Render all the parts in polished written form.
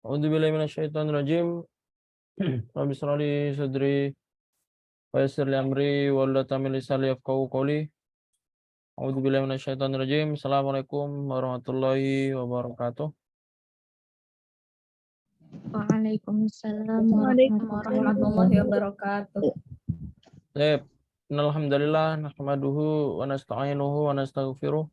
A'udzubillahi minasyaitonirrajim. Rabbi shrah li sadri wa yassir li amri wahlul 'uqdatam min lisani yafqahu qawli. A'udzubillahi minasyaitonirrajim. Assalamualaikum warahmatullahi wabarakatuh. Waalaikumsalam Waalaikumsalam warahmatullahi warahmatullahi wabarakatuh. wabarakatuh. Baik, alhamdulillah nahmaduhu wa nasta'inuhu wa nastaghfiruh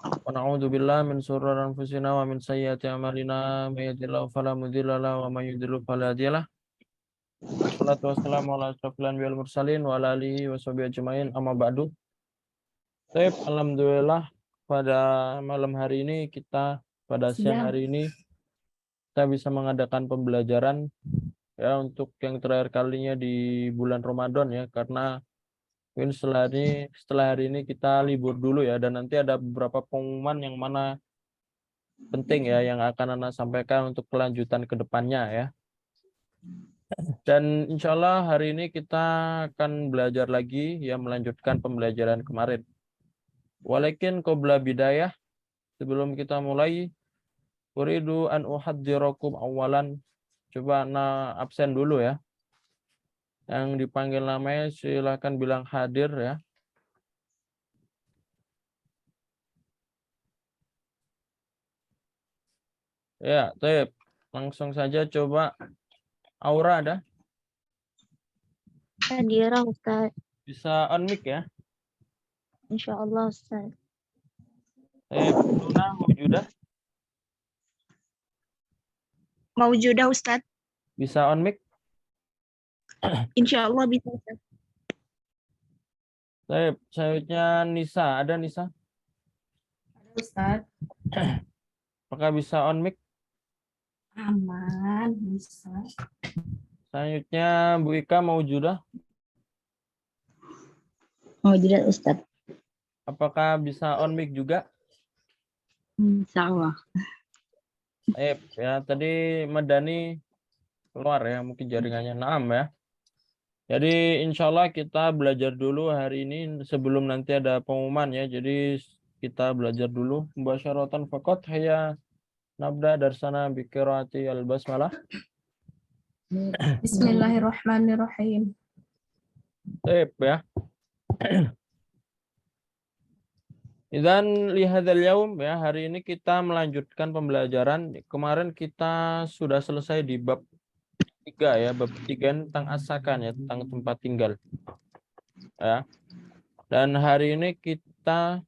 wa na'udzu billahi min shururi anfusina wa min sayyiati a'malina may yahdihillahu fala mudilla lahu wa may yudlil fala hadiyalah. Wassalatu wassalamu ala asyrofil anbiya'i wal mursalin wa ala alihi wa sahbihi ajmain amma ba'du. Baik, alhamdulillah pada malam hari ini pada siang hari ini kita bisa mengadakan pembelajaran ya untuk yang terakhir kalinya di bulan Ramadan ya, karena mungkin setelah hari ini kita libur dulu ya, dan nanti ada beberapa pengumuman yang mana penting ya yang akan Anda sampaikan untuk kelanjutan ke depannya ya. Dan insya Allah hari ini kita akan belajar lagi ya, melanjutkan pembelajaran kemarin. Walakin qabla bidayah, sebelum kita mulai, uridu an uhadzirakum awalan. Coba absen dulu ya. Yang dipanggil namanya silakan bilang hadir ya. Ya, Tep. Langsung saja coba. Aura ada? Hadirah Ustaz. Bisa on mic ya. Insyaallah Ustaz. Tep, Luna Maujudah? Maujudah Ustadz. Bisa on mic? Insyaallah bisa Ustadz. Tep, selanjutnya Nisa. Ada Nisa? Ustadz. Apakah bisa on mic? Aman, bisa. Selanjutnya Bu Ika Maujudah. Maujudah Ustadz. Apakah bisa on mic juga? Insyaallah. Ya tadi Madani keluar ya, mungkin jaringannya. Naam ya. Jadi insya Allah kita belajar dulu hari ini sebelum nanti ada pengumuman ya. Jadi kita belajar dulu. Mubasyaratan faqat haya nabda darsana bi qiraati al-basmalah. Bismillahirrahmanirrahim. Baik ya. Dan lihadzal yaum ya, hari ini kita melanjutkan pembelajaran. Kemarin kita sudah selesai di bab 3 ya, bab 3 tentang asakan ya, tentang tempat tinggal. Ya. Dan hari ini kita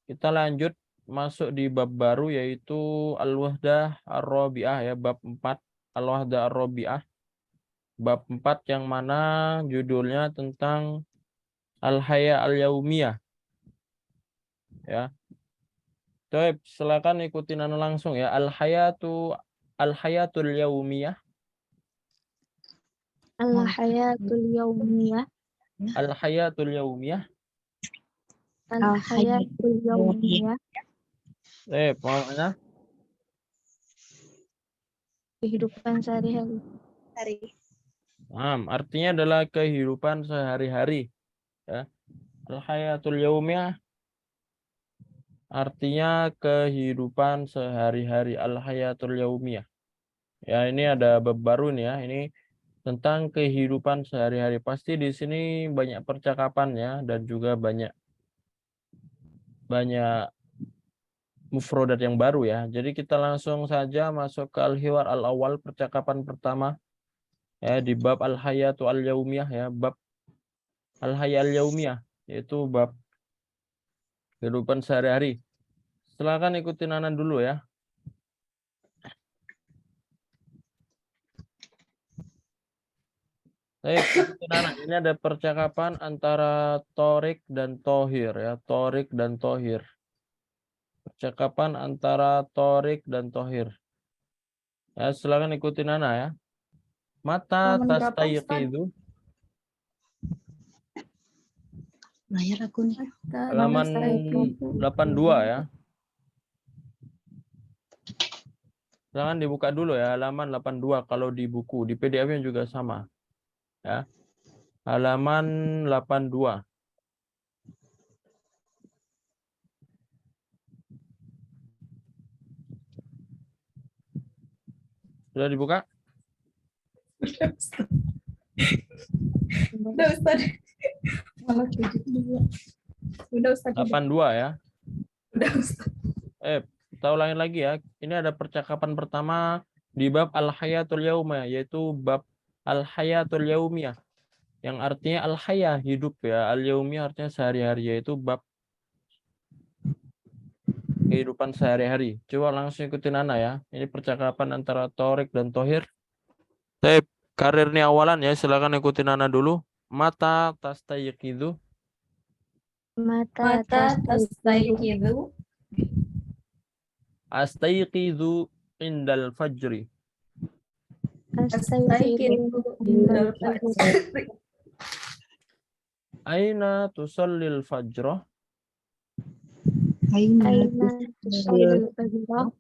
lanjut masuk di bab baru, yaitu al-wahdah ar-rabi'ah ya, bab 4 al-wahdah ar-rabi'ah. Bab 4 yang mana judulnya tentang al-haya al-yaumiyah. Ya. Baik, silakan ikutin Anda langsung ya. Al-hayatul yaumiyah. Al-hayatul yaumiyah. Al-hayatul yaumiyah. Al-hayatul yaumiyah. Pokoknya Kehidupan sehari-hari. artinya adalah kehidupan sehari-hari ya. Al-hayatul yaumiyah artinya kehidupan sehari-hari. Al-hayatul yaumiyah. Ya, ini ada bab baru nih ya. Ini tentang kehidupan sehari-hari. Pasti di sini banyak percakapan ya, dan juga banyak mufrodat yang baru ya. Jadi kita langsung saja masuk ke al-hiwar al-awal, percakapan pertama ya di bab al-hayatu al-yaumiyah ya, bab al-haya al-yaumiyah, yaitu bab kehidupan sehari-hari. Silakan ikutin Anan dulu ya. Ikutin Anan. Ini ada percakapan antara Torik dan Tohir ya, Torik dan Tohir. Percakapan antara Torik dan Tohir. Ya, silakan ikutin Ana ya. Mata tastayiqidu. Layar aku nih. Halaman 82 ya. Silakan dibuka dulu ya, halaman 82 kalau di buku. Di PDF-nya juga sama. Ya. Halaman 82. Sudah dibuka? Udah Ustaz. Malah 72. Udah Ustaz. 82 ya. Udah Ustaz. Kita ulangin lagi ya. Ini ada percakapan pertama di bab al-hayatul yaumiyah, yaitu bab al-hayatul yaumiyah. Yang artinya al-hayah, hidup ya. Al-yaumiyah artinya sehari-hari, yaitu bab kehidupan sehari-hari. Coba langsung ikutin Ana ya. Ini percakapan antara Torik dan Tohir. Karir ini awalan ya. Silakan ikutin Ana dulu. Mata tastayiqidu. Mata Mata tastayqidu. Astayqidu indal fajri. Astayqidu indal fajri. Aina tusallil fajrah. Aina tusallil fajrah.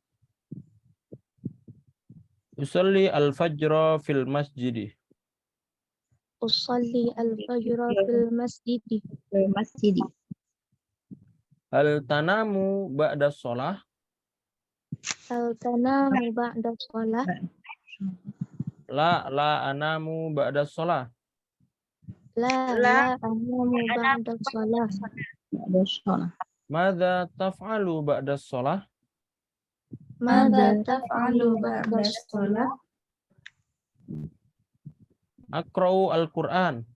Usalli al-fajra fil masjidi. Usalli al-fajra fil masjid. Masjid. Hal tanamu ba'da sholah. Hal tanamu ba'da shalah? La anamu ba'da sholah. La anamu ba'da shalah. Ada sholat. Mada taf'alu ba'da sholah. Mada taf'alu ba'da shalah? Akra'u al-Qur'an.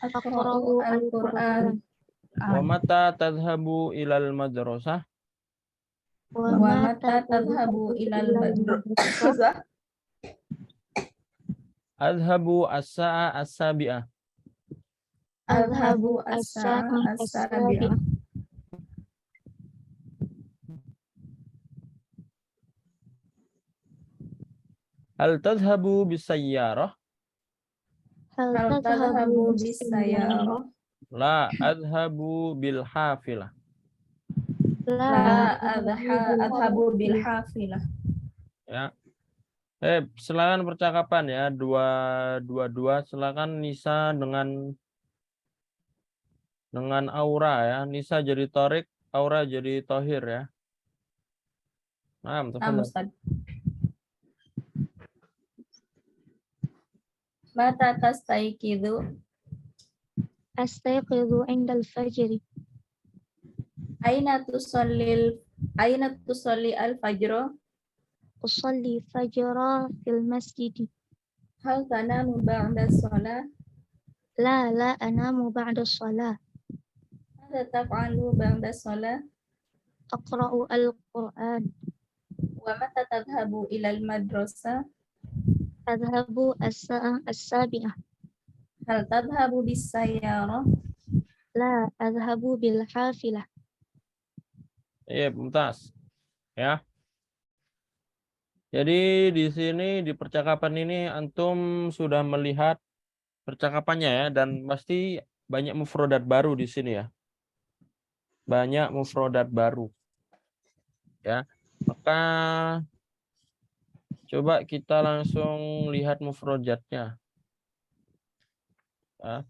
Aqra'u al-Qur'an. Wa mata tadhabu ilal madrasah. Wa mata tadhabu ilal madrasah? Adhabu as-sa'a as-sabi'ah. Adhabu as-sa'a as-sabi'ah. Hal tadhabu bisayyarah. Hal Hal tadhabu bisayyarah? La adhabu bil hafilah. La adhabu bil hafilah. Ya. Silakan percakapan ya. Dua. Silakan Nisa dengan Aura ya. Nisa jadi Torik, Aura jadi Tohir ya. Nah, Ustaz. Mata tastayqidu? Astayqidu indal fajri. Aina tusalli al-fajra? Usalli fajra fil masjid. Hal tanamu ba'da shalah? La anamu ba'da shalah. Mada taf'alu ba'da shalah? Aqra'u al-Qur'an. Wa mata tadhabu ilal madrasah? Adhabu as-sa'a as-sabi'ah. Hal tadhabu bisayyarah? La adhabu bil hafilah. Iya, mumtaz. Ya. Jadi di sini di percakapan ini antum sudah melihat percakapannya ya, dan pasti banyak mufrodat baru di sini ya. Banyak mufrodat baru. Ya. Maka coba kita langsung lihat mufrodatnya. Ya.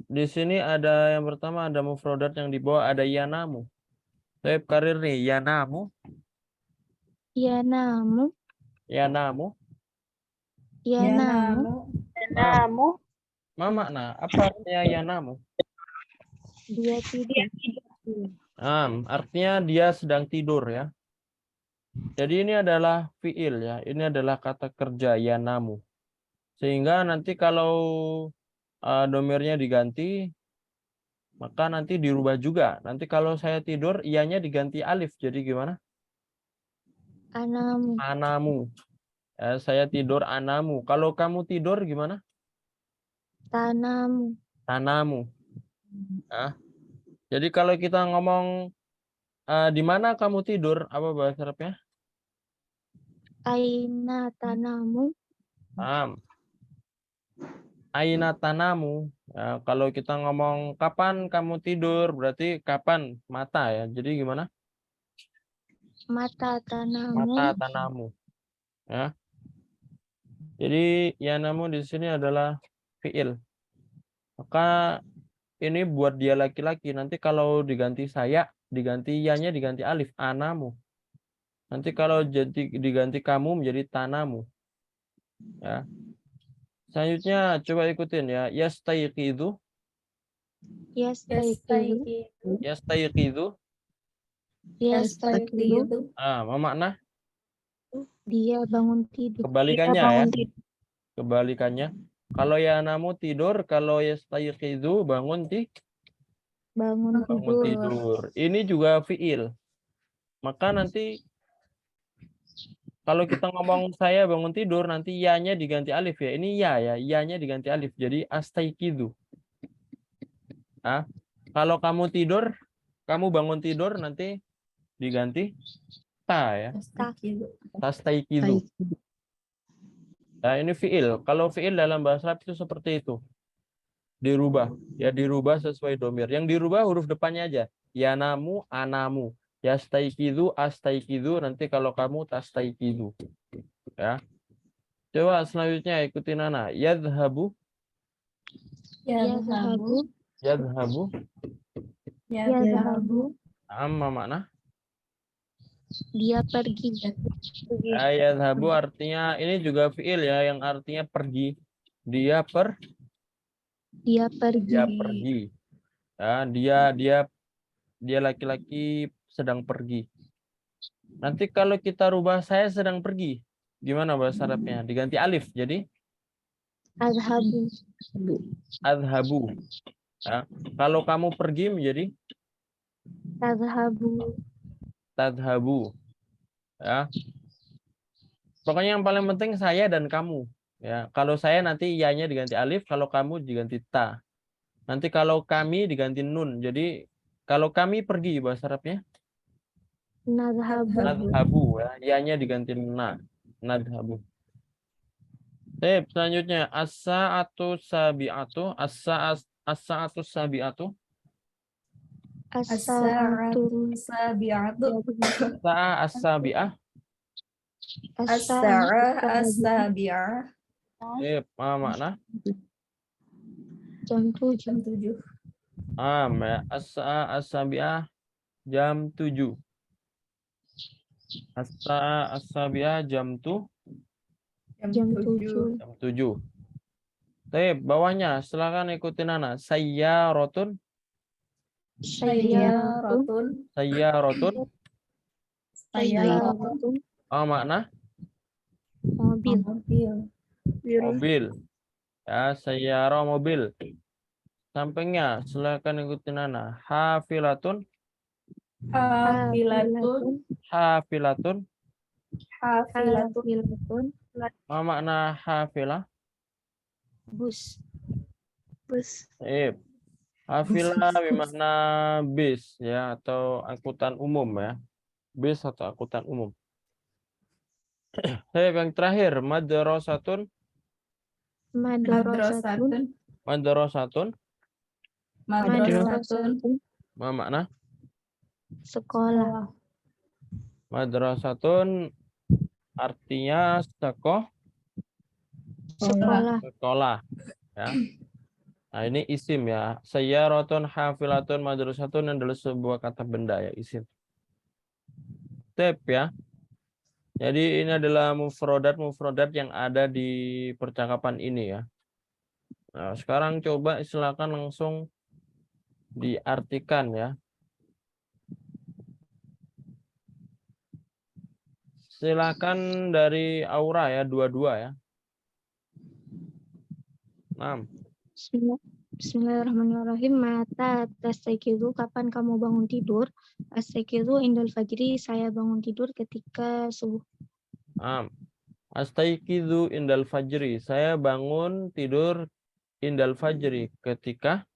Di sini ada yang pertama, ada mufrodat yang di bawah, ada yanamu. Karir nih, yanamu. Yanamu. Yanamu. Yanamu. Ma makna apa artinya yanamu? Dia tidur. Artinya dia sedang tidur ya. Jadi ini adalah fiil ya. Ini adalah kata kerja yanamu. Sehingga nanti kalau domirnya diganti, maka nanti dirubah juga. Nanti kalau saya tidur, ianya diganti alif. Jadi gimana? Anamu. Anamu. Ya, saya tidur anamu. Kalau kamu tidur gimana? Tanamu. Tanamu. Ya. Jadi kalau kita ngomong di mana kamu tidur, apa bahasa Arabnya? Aina tanamu. Aina tanamu. Ya, kalau kita ngomong kapan kamu tidur, berarti kapan mata ya. Jadi gimana? Mata tanamu. Mata tanamu. Ya. Jadi yanamu di sini adalah fiil. Maka ini buat dia laki-laki. Nanti kalau diganti saya, diganti ianya diganti alif. Anamu. Nanti kalau jadi diganti kamu menjadi tanamu. Ya. Selanjutnya coba ikutin ya. Yastayqidu, Yastayqizu. yastayqidu. Yastayqizu. Apa makna? Dia bangun tidur. Kebalikannya ya. Kebalikannya. Kalau yanamu tidur, kalau yastayqidu bangun Bangun bangun tidur. tidur. Ini juga fiil. Maka nanti kalau kita ngomong saya bangun tidur, nanti ya-nya diganti alif ya. Ini ya, ya-nya diganti alif. Jadi astayqidu. Kalau kamu tidur, kamu bangun tidur nanti diganti ta ya. Tastayqidu. Nah, ini fiil. Kalau fiil dalam bahasa Arab itu seperti itu. Dirubah. Ya dirubah sesuai domir. Yang dirubah huruf depannya aja. Yanamu, anamu. Yastayqidu, astayqidu. Nanti kalau kamu tastayqidu. Ya. Coba selanjutnya ikutin Nana. Yadhabu. Yazhabu. Yadhabu. Yazhabu. Amma makna? Dia pergi. Yadhabu artinya, ini juga fiil ya, yang artinya pergi. Dia pergi. Dia pergi. Ya, dia laki-laki sedang pergi. Nanti kalau kita rubah saya sedang pergi, gimana bahasa Arabnya? Diganti alif, jadi Azhabu. adhabu. Ya. Kalau kamu pergi menjadi Tazhabu. tadhabu. Ya. Pokoknya yang paling penting saya dan kamu. Ya, kalau saya nanti ya-nya diganti alif, kalau kamu diganti ta. Nanti kalau kami diganti nun. Jadi kalau kami pergi bahasa Arabnya Nazhabu. nadhabu ya. Ya-nya diganti na. Nadhabu. Baik, selanjutnya as-sa'atu sabi'atu, as-sa'atu sabi'atu, As-sa'atu sabi'atu. sa'a as-sabi'ah. As-sa'a as-sabi'ah. Baik, makna? Jam 7. Jam 7. Ya. As-sa'a as-sabi'ah jam 7. As-sa'a as-sabi'ah jam 7. Jam 7. Jam 7. Baik, bawahnya silakan ikutin Nana. Sayyaratun. Sayyaratun. Sayyaratun. Sayyaratun. Makna? Mobil. Mobil. Ya, sayyara mobil. Sampingnya silakan ikutin Nana. Hafilatun. Hafilatun. Hafilatun. Hafilatun. Makna hafilah? Bus. Hafilah bermakna bis ya, atau angkutan umum ya. Bis atau angkutan umum. Yang terakhir madrasatun. Madrasatun. Madrasatun. Madrasatun. Makna? Sekolah. Madrasatun artinya sekolah ya. Nah, ini isim ya. Sayyaratun, hafilatun, madrasatun adalah sebuah kata benda ya, isim. Tep ya. Jadi ini adalah mufrodat yang ada di percakapan ini ya. Nah, sekarang coba silakan langsung diartikan ya. Silakan dari Aura ya, dua-dua ya. 6. Bismillahirrahmanirrahim. Mata tastayqizu, kapan kamu bangun tidur? Astayqizu indal fajri, saya bangun tidur ketika subuh. Astayqizu indal fajri, saya bangun tidur indal fajri ketika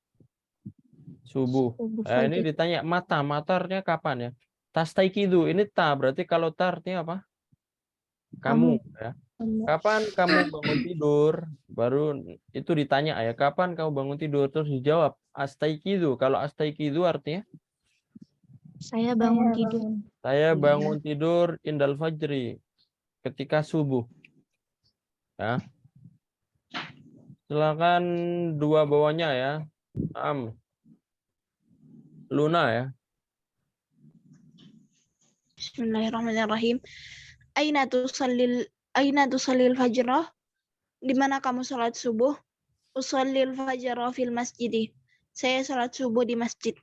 subuh. Ini ditanya matarnya kapan ya? Tastayqizu ini ta, berarti kalau ta artinya apa? Kamu ya. Kapan kamu bangun tidur? Baru itu ditanya ya, kapan kamu bangun tidur? Terus dijawab astayqizu. Kalau astayqizu artinya saya bangun tidur. Saya bangun tidur indal fajri ketika subuh. Ya. Silakan dua bawahnya ya. Luna ya. Bismillahirrahmanirrahim. Aina tusallil fajrah? Di mana kamu sholat subuh? Usallil fajrah fil masjid. Saya sholat subuh di masjid.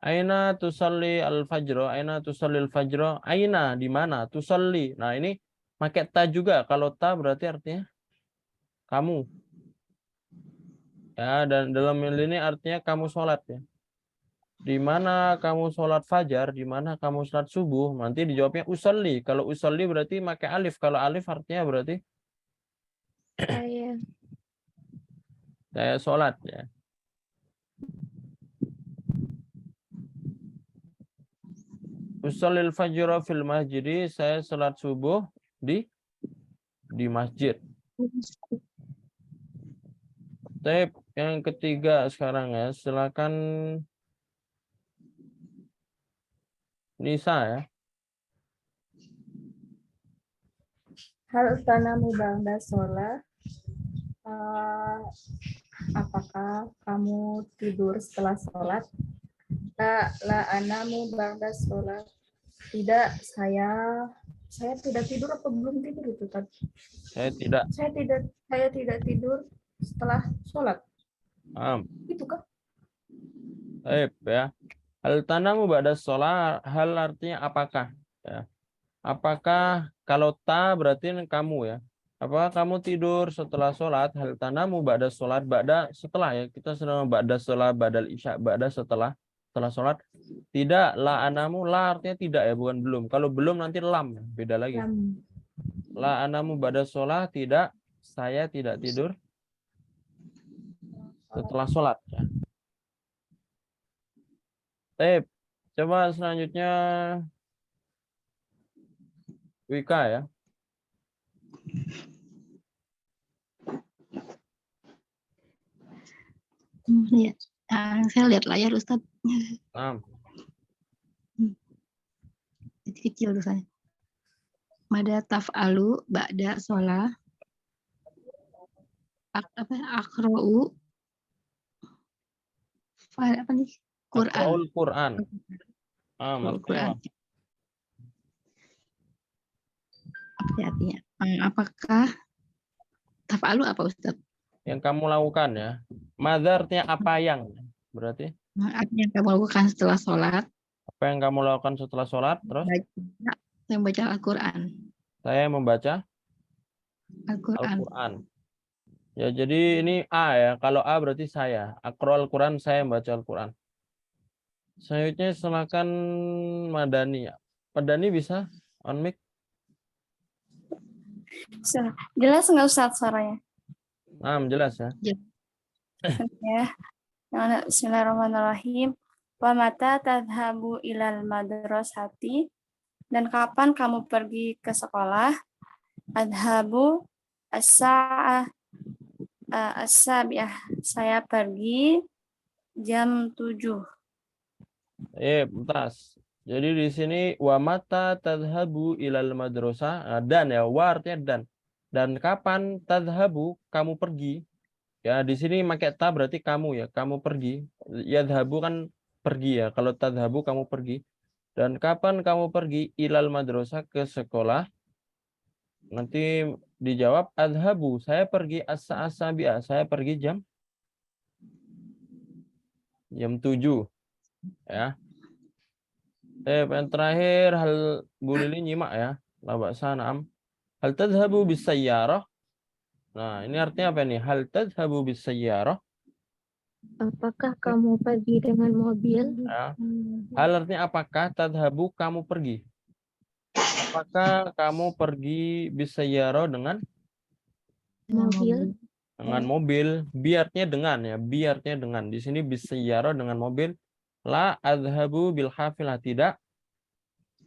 Aina tusalli al-fajr, aina tusalli al-fajr, aina di mana tusalli. Nah, ini pakai ta juga. Kalau ta berarti artinya kamu. Ya, dan dalam ini artinya kamu sholat ya. Di mana kamu sholat fajar, di mana kamu sholat subuh, nanti dijawabnya usalli. Kalau usalli berarti pakai alif. Kalau alif artinya berarti saya sholat ya. Usallil fajr fil masjid, saya sholat subuh di masjid. Baik, yang ketiga sekarang ya, silakan Nisa ya. Hal tanamu ba'da sholat. Apakah kamu tidur setelah sholat? La anamu ba'da sholat. Tidak, saya tidak tidur atau belum tidur itu tadi? Saya tidak. Saya tidak tidur setelah sholat. Itu kah? Baik ya. Hal tanamu ba'da sholat, hal artinya apakah ya. Apakah kalau ta berarti kamu ya. Apakah kamu tidur setelah sholat? Hal tanamu ba'da sholat, ba'da setelah ya. Kita sedang ba'da sholat, ba'dal isya, ba'da setelah sholat. Tidak, la anamu, la artinya tidak ya, bukan belum. Kalau belum nanti lam, beda lagi. La anamu ba'da sholat, tidak, saya tidak tidur setelah sholat ya. Coba selanjutnya Wika ya. Ya. Saya lihat layar Ustaz. Kecil tulisannya. Mada taf'alu ba'da sholat. Akra'u. Apa nih? Quran. Quran. Quran. Apa artinya? Apakah taf'alu apa Ustaz? Yang kamu lakukan ya. Madza artinya apa yang berarti? Apa yang kamu lakukan setelah sholat? Apa yang kamu lakukan setelah sholat? Terus? Saya membaca Al-Quran. Saya membaca Al-Quran. Ya, jadi ini A ya. Kalau A berarti saya. Aqra Al-Quran, saya membaca Al-Quran. Selanjutnya silakan Madani ya. Madani bisa on mic? Jelas nggak Ustaz suaranya? Jelas ya. Ya. Bismillahirrahmanirrahim. Wa mata tadhabu ilal madrasati, dan kapan kamu pergi ke sekolah? Adhabu as-sa'ah as-sabi'ah, saya pergi jam 7. Bentas. Jadi di sini wa mata tadhabu ilal madrasah, dan ya, wa artinya dan. Dan kapan tadhabu kamu pergi? Ya, di sini pakai ta berarti kamu ya, kamu pergi. Yadhabu kan pergi ya. Kalau tadhabu kamu pergi. Dan kapan kamu pergi ilal madrasah ke sekolah? Nanti dijawab adhabu, saya pergi as-sabi'ah, saya pergi jam 7 ya. Yang terakhir hal Bu Lili nyimak ya. Labak sanam. Hal tadhabu bisayyarah. Nah, ini artinya apa nih? Hal tadhabu bisayyarah. Apakah kamu pergi dengan mobil? Ya. Hal artinya apakah, tadhabu kamu pergi. Apakah kamu pergi bisayyarah dengan Mobil. dengan mobil? Bi artinya dengan ya. Bi artinya dengan. Di sini bisayyarah dengan mobil. La adhabu bil hafilah, tidak.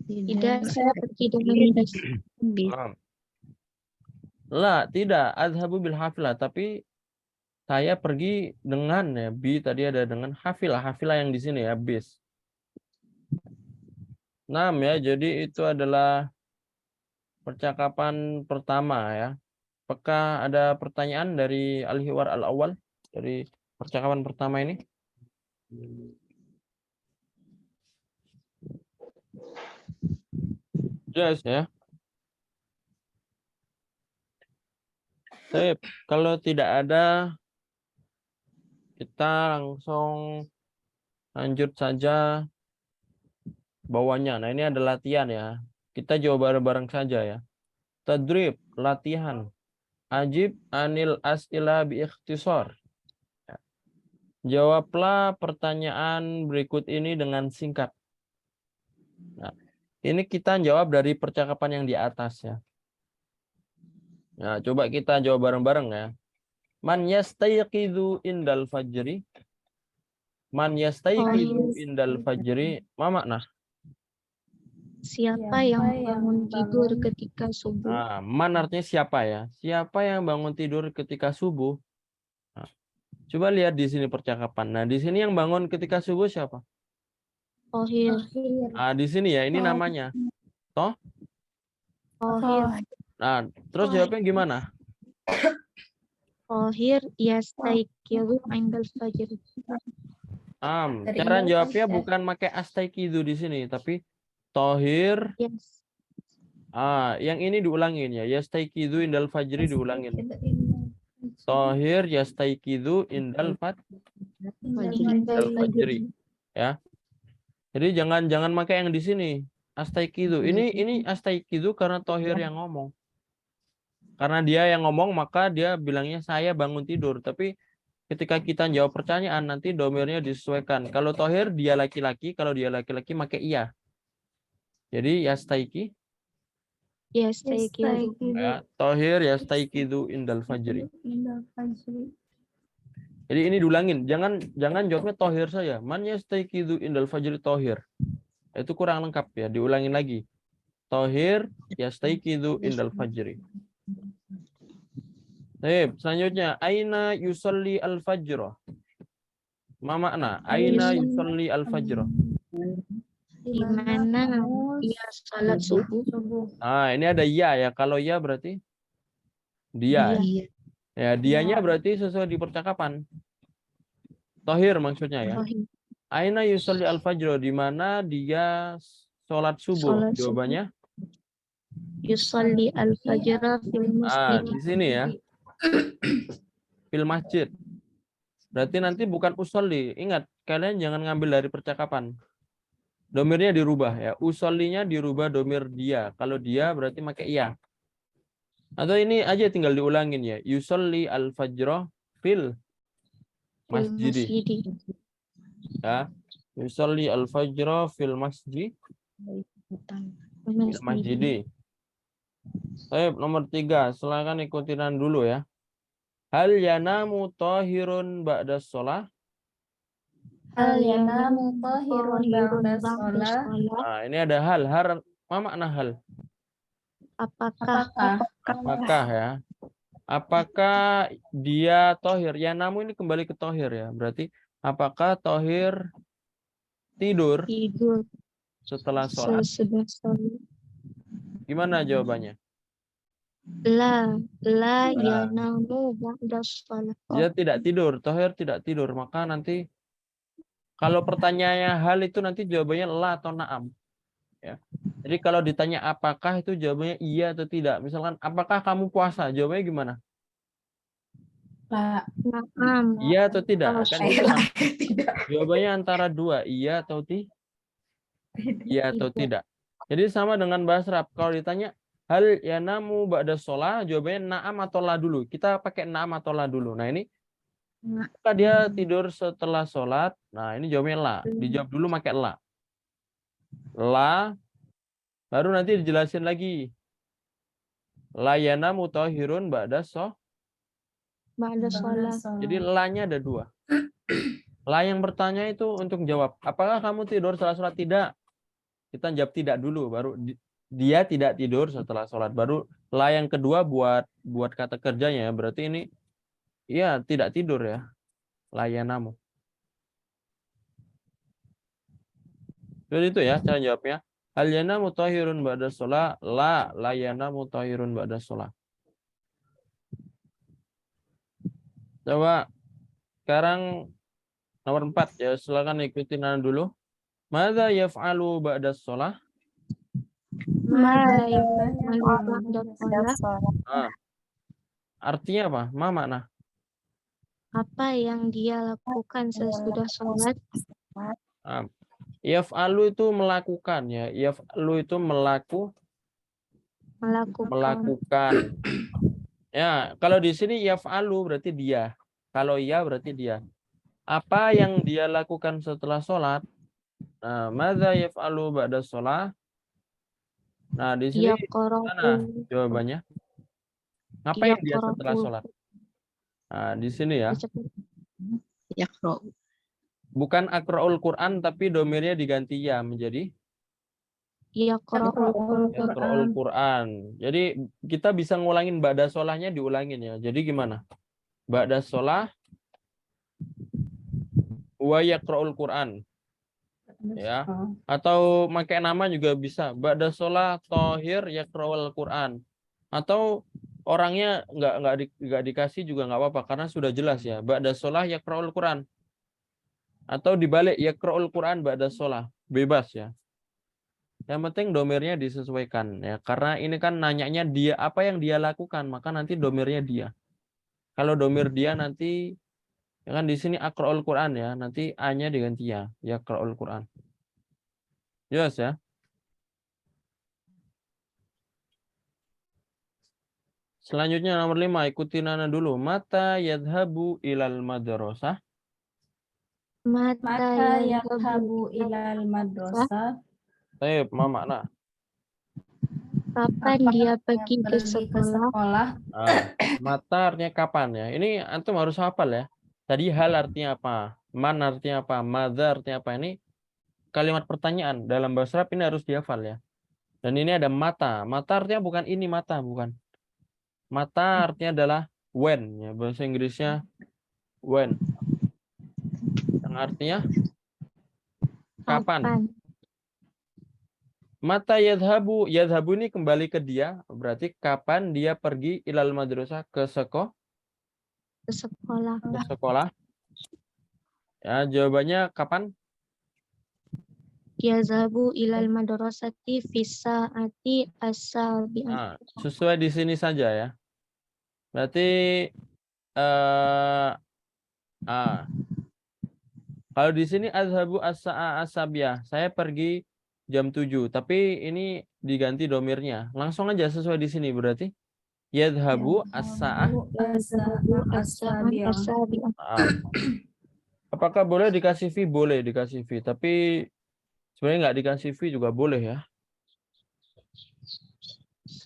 Tidak, saya pergi dengan bis. La, tidak. Adhabu bil hafilah, tapi saya pergi dengan ya. Bi tadi ada dengan hafilah. Hafilah yang di sini ya, bis. 6 ya. Jadi itu adalah percakapan pertama ya. Apakah ada pertanyaan dari Al-Hiwar Al-Awwal dari percakapan pertama ini? Jelas ya. Baik, kalau tidak ada, kita langsung lanjut saja bawahnya. Nah, ini ada latihan ya. Kita jawab bareng-bareng saja ya. Tadrib, latihan. Ajib anil as'ila bi ikhtisar. Ya. Jawablah pertanyaan berikut ini dengan singkat. Nah, ini kita jawab dari percakapan yang di atas ya. Nah, coba kita jawab bareng-bareng ya. Man yastayqidu indal fajri. Man yastayqidu indal fajri. Ma makna? Siapa yang bangun tidur ketika subuh? Nah, man artinya siapa ya? Siapa yang bangun tidur ketika subuh? Nah, coba lihat di sini percakapan. Nah, di sini yang bangun ketika subuh siapa? Tohir. Ah, di sini ya, ini namanya. Toh? Tohir. Nah, terus jawabnya gimana? Tohir yastayqizu indal fajr. Cara jawabnya bukan pakai astaikidu di sini, tapi tohir. Yes. Yang ini diulangin ya. Yastaikidu indal fajri diulangin. Tohir yastaikidu indal fajri. Ya. Jadi jangan pakai yang di sini. Astaikidu. Ini astaikidu karena tohir yang ngomong. Karena dia yang ngomong, maka dia bilangnya saya bangun tidur. Tapi ketika kita jawab pertanyaan, nanti domirnya disesuaikan. Kalau tohir, dia laki-laki. Kalau dia laki-laki, pakai iya. Jadi, yastaiki. Yastayqizu. Ya, tohir yastaikidu indal fajri. Jadi ini diulangin. Jangan jawabnya tohir saja. Man yastaikidu indal fajri tohir. Itu kurang lengkap ya. Diulangin lagi. Tohir yastaikidu indal fajri. Baik, selanjutnya aina yusalli al-fajr. Ma makna? Aina yusalli al-fajr. Di mana dia salat subuh? Ini ada ya ya. Kalau ya berarti dia. Ya, dianya berarti sesuai di percakapan. Tohir maksudnya ya. Tohir. Aina yusalli al-fajr. Di mana dia sholat subuh? Sholat subuh. Jawabannya? Yusalli al-fajr fil masjid. Di sini ya. Fil masjid. Berarti nanti bukan usolli. Ingat, kalian jangan ngambil dari percakapan. Domirnya dirubah ya. Usollinya dirubah domir dia. Kalau dia berarti pakai iya. Atau ini aja tinggal diulangin ya. Yusolli al-fajr fil masjid. Ya. Yusolli al-fajr fil masjid. Fil masjid. Baik, nomor 3. Silakan ikutinan dulu ya. Hal yanamu tahirun ba'da sholah. Hal yanamu tahirun ba'da sholah. Nah, ini ada hal. Apa makna hal? Apakah Ya. Apakah dia tohir? Yanamu ini kembali ke tohir ya. Berarti apakah tohir tidur setelah sholat? sesudah sholat? Gimana jawabannya? La yanamu ba'da sholat. Dia tidak tidur. Tohir tidak tidur. Maka nanti kalau pertanyaannya hal itu nanti jawabannya la atau na'am. Ya. Jadi kalau ditanya apakah itu jawabannya iya atau tidak. Misalkan apakah kamu puasa? Jawabannya gimana? Na'am. Iya atau tidak? Kan itu kan. Tidak. Jawabannya antara dua, iya atau iya atau tidak. Jadi sama dengan bahasa Arab. Kalau ditanya hal yanamu ba'da sholah, jawabannya na'am atau la dulu. Kita pakai na'am atau la dulu. Nah ini apakah dia tidur setelah sholat? Nah ini jawabannya la. Dijawab dulu pakai la. La, baru nanti dijelasin lagi. La yanamu tahirun ba'da sholah. Ba'da sholat. Jadi la-nya ada dua. La yang bertanya itu untuk jawab. Apakah kamu tidur setelah sholat? Tidak. Kita jawab tidak dulu. Baru dia tidak tidur setelah sholat. Baru la yang kedua buat kata kerjanya. Berarti ini iya tidak tidur ya. La yanamu. Jadi itu ya cara jawabnya. Hal yanamu tahirun ba'da sholat. La yanamu tahirun ba'da sholat. Coba sekarang nomor 4 ya. Silakan ikutin dulu. Madza yaf'alu ba'da sholat? Mada Mada yaf'alu ba'da shalah? Ah, artinya apa? Ma makna. Apa yang dia lakukan sesudah sholat? Ah, yaf'alu itu melakukan ya. Yaf'alu itu Melakukan. melakukan. Ya, kalau di sini yaf'alu berarti dia. Kalau ya berarti dia. Apa yang dia lakukan setelah sholat? Nah, madza yaf'alu ba'da sholat? Nah, di sini mana Yaqra'u. jawabannya? Ngapain dia setelah Yaqra'u. sholat? Nah, di sini ya. Yaqra'u. Bukan Bukan akra'ul Quran, tapi domirnya diganti ya menjadi Yaqra'ul yaqra'ul Quran. Jadi kita bisa ngulangin ba'da sholahnya diulangin ya. Jadi gimana? Ba'da sholah wa yaqra'ul Quran. Ya. Atau pakai nama juga bisa. Ba'da sholah tohir yaqra'ul Quran. Atau orangnya nggak dikasih juga nggak apa-apa karena sudah jelas ya. Ba'da sholah yaqra'ul Quran. Atau dibalik yaqra'ul Quran ba'da sholah. Bebas ya. Yang penting domirnya disesuaikan ya. Karena ini kan nanyanya dia apa yang dia lakukan, maka nanti domirnya dia. Kalau domir dia nanti ya kan di sini aqra'ul Quran ya, nanti a-nya diganti ya, yaqra'ul Quran. Jelas ya? Selanjutnya nomor 5, ikutin Nana dulu. Mata yadhabu ilal madrasah. Mata yadhabu ilal madrasah? Baik, ma makna. Kapan dia pergi ke sekolah? Nah, mata artinya kapan ya. Ini antum harus hafal ya. Tadi hal artinya apa? Man artinya apa? Madza artinya apa? Ini kalimat pertanyaan. Dalam bahasa Arab ini harus dihafal ya. Dan ini ada mata. Mata artinya bukan ini mata, bukan. Mata artinya adalah when ya. Bahasa Inggrisnya when. Yang artinya kapan. Mata yadhabu. Yadhabu ini kembali ke dia. Berarti kapan dia pergi ilal madrasah ke sekolah. Ke sekolah. Ke sekolah. Ya, jawabannya kapan? Yazhabu ilal madrasati fi sa'ati as-sabi'ah. Nah, sesuai di sini saja ya. Berarti kalau di sini azhabu as-sa'a as-sabiyah. Saya pergi jam 7, tapi ini diganti domirnya. Langsung aja sesuai di sini berarti yadhabu as-sa'a. As-sabi'ah. Apakah boleh dikasih V? Boleh dikasih V, tapi sebenarnya nggak dikasih V juga boleh ya.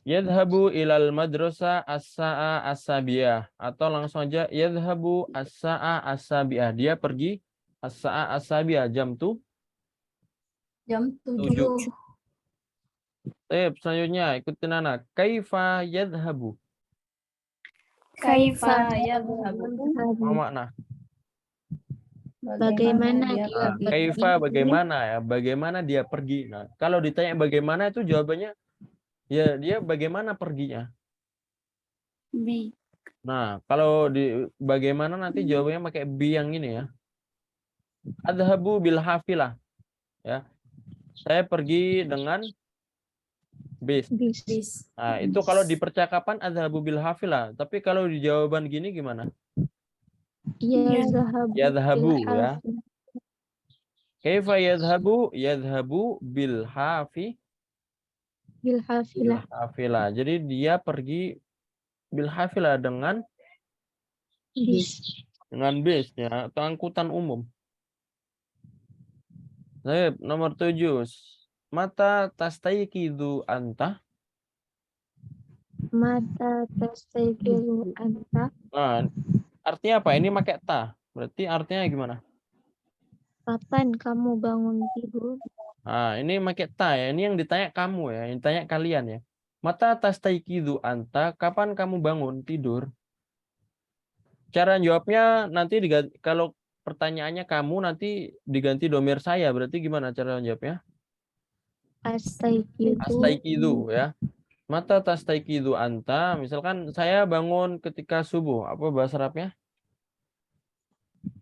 Yadhabu ilal madrasah as-sa'a as-sabiyah. Atau langsung aja yadhabu as-sa'a as-sabiyah. Dia pergi as-sa'a as-sabiyah jam 7. Selanjutnya ikutin anak. Kaifa yadhabu. Kaifa Apa makna? Bagaimana dia pergi? Kaifa bagaimana ya? Bagaimana dia pergi? Nah, kalau ditanya bagaimana itu jawabannya ya dia bagaimana perginya. Bi. Nah, kalau di bagaimana nanti jawabannya pakai bi yang ini ya. Adhabu bil hafilah. Ya. Saya pergi dengan bis. Nah, itu kalau di percakapan adhabu bil hafilah, tapi kalau di jawaban gini gimana? Yadhabu ya. Kaifa yadhabu? Yadhabu bil hafilah. Jadi dia pergi bil hafilah dengan bis ya, atau angkutan umum. Baik, nomor 7. Mata tastayqidu anta? Mata tastayqidu anta? Nah, artinya apa? Ini pakai ta. Berarti artinya gimana? Kapan kamu bangun tidur? Nah, ini pakai ta ya. Ini yang ditanya kamu ya, yang ditanya kalian ya. Mata tastayqidu anta? Kapan kamu bangun tidur? Cara jawabnya nanti kalau pertanyaannya kamu nanti diganti domir saya. Berarti gimana cara jawabnya? Astayqidu ya. Mata tastayqidu anta? Misalkan saya bangun ketika subuh. Apa bahasa Arabnya?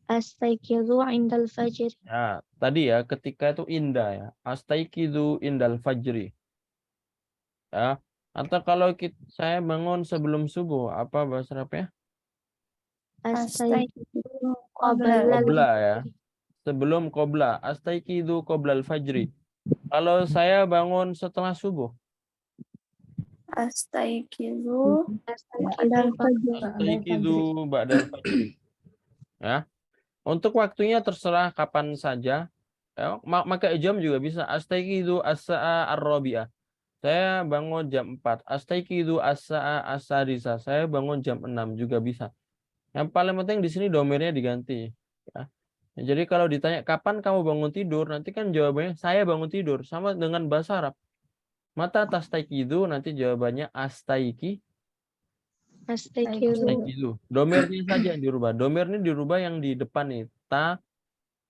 Astayqidu indal fajr. Ya, tadi ya ketika itu indah ya. Astayqidu indal fajri. Ya. Atau kalau saya bangun sebelum subuh, apa bahasa Arabnya? Astaiqidu Qabla qabla Qobla ya. al-fajri. Sebelum qobla. Astaiqidu qoblal fajri. Kalau saya bangun setelah subuh. Astaiqidu Astaiqidu al-fajri. Astaiqidu ba'dal fajri. Ya. Untuk waktunya terserah kapan saja. Ya, maka jam juga bisa. Astaiqidu as-sa'a ar-rabi'ah. Saya bangun jam 4. Astaiqidu as-sa'a as-sadisa. Saya bangun jam 6 juga bisa. Yang paling penting di sini domirnya diganti. Ya. Jadi kalau ditanya kapan kamu bangun tidur, nanti kan jawabannya saya bangun tidur. Sama dengan bahasa Arab. Mata tastaiqidu, nanti jawabannya astaiqi. Astaiqidu. Astaiqidu. Domirnya saja yang dirubah. Domir ini dirubah yang di depan nih. Ta,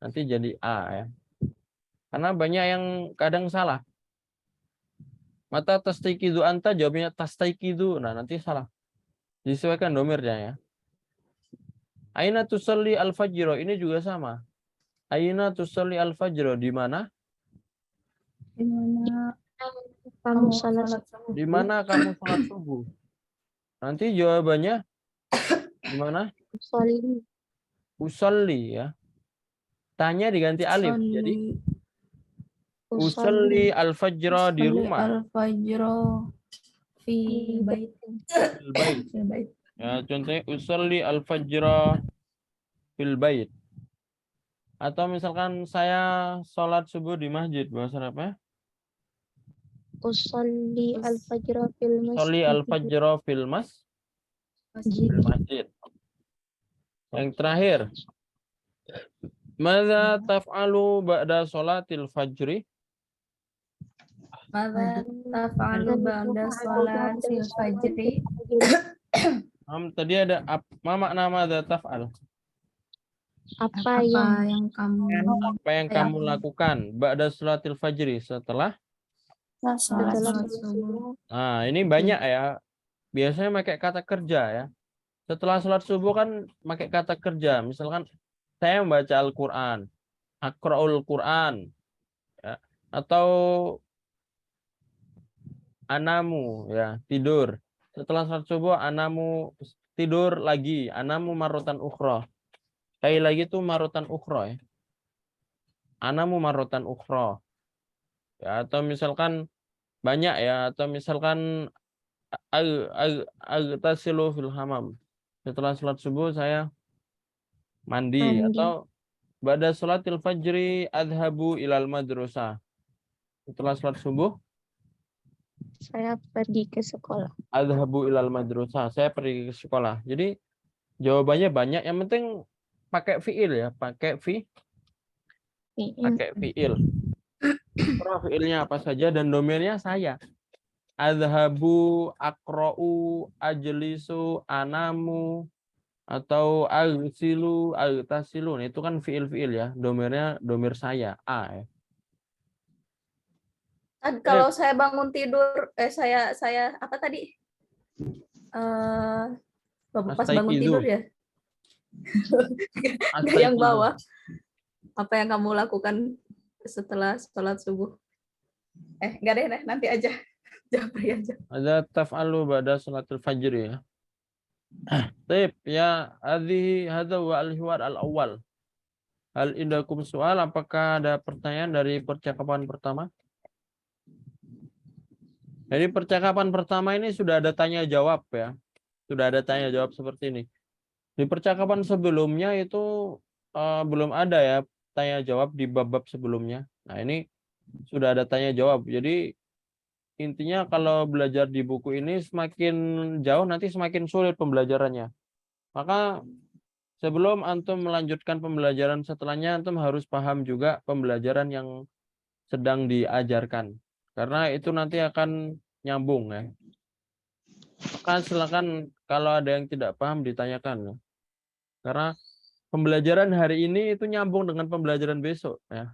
nanti jadi a ya. Karena banyak yang kadang salah. Mata tastaiqidu anta, jawabnya tastaiqidu. Nah, nanti salah. Disesuaikan domirnya ya. Aina tusalli al-fajro, ini juga sama. Aina tusalli al-fajro, di mana? Di mana Kamu salat subuh? Di mana kamu sholat subuh? Nanti jawabannya di mana? usolli. Usolli ya. Tanya diganti alif. Jadi Usolli usolli al-fajro di rumah. Al-fajro fi bait. Fil bait. Fil bait. Ya, contohnya usolli al-fajro fil bait. Atau misalkan saya sholat subuh di masjid, bahasa apa? Usolli al-fajra fil Usolli masjid. al-fajro fil masjid. Yang terakhir. Madza taf'alu ba'da sholatil fajri? Mada taf'alu ba'da sholatil fajri? Tadi ada apa makna madza taf'al? Apa yang Apa yang kamu lakukan ba'da sholatil fajri, setelah? setelah subuh? Nah, ini banyak ya. Biasanya pakai kata kerja ya. Setelah sholat subuh kan pakai kata kerja. Misalkan saya membaca Al-Quran, Aqra'ul Quran, ya. Atau anamu, ya, tidur. Setelah sholat subuh, anamu tidur lagi, anamu marotan ukhra. Sekali lagi tuh marotan ukhra ya. Anamu marotan ukhra. Ya, atau misalkan banyak ya, atau misalkan agtasilu fil hamam. Setelah sholat subuh saya mandi. Atau ba'da sholatil fajri adhabu ilal madrasah. Setelah sholat subuh saya pergi ke sekolah. adhabu ilal madrasah. Saya pergi ke sekolah. Jadi jawabannya banyak. Yang penting pakai fiil ya, pakai fiil. Terus fiilnya apa saja dan domainnya saya. Adhabu, aqra'u, ajlisu, anamu, atau agsilu, agtasilu. Itu kan fiil-fiil ya. Domainnya domir saya, a ya. Kalau saya bangun tidur, saya apa tadi? Pas bangun tidur ya? Nggak yang bawah. Apa yang kamu lakukan setelah sholat subuh? Nggak deh, nanti aja. Japri aja. Ada taf'alu ba'da sholatil fajr ya. Tip ya, hadza wa al-hiwar al-awwal. Hal indakum soal, apakah ada pertanyaan dari percakapan pertama? Jadi percakapan pertama ini sudah ada tanya jawab ya. Sudah ada tanya jawab seperti ini. Di percakapan sebelumnya itu belum ada ya tanya jawab di bab-bab sebelumnya. Nah, ini sudah ada tanya jawab. Jadi intinya kalau belajar di buku ini semakin jauh nanti semakin sulit pembelajarannya. Maka sebelum antum melanjutkan pembelajaran setelahnya, antum harus paham juga pembelajaran yang sedang diajarkan. Karena itu nanti akan nyambung ya. Maka silakan kalau ada yang tidak paham ditanyakan ya. Karena pembelajaran hari ini itu nyambung dengan pembelajaran besok ya.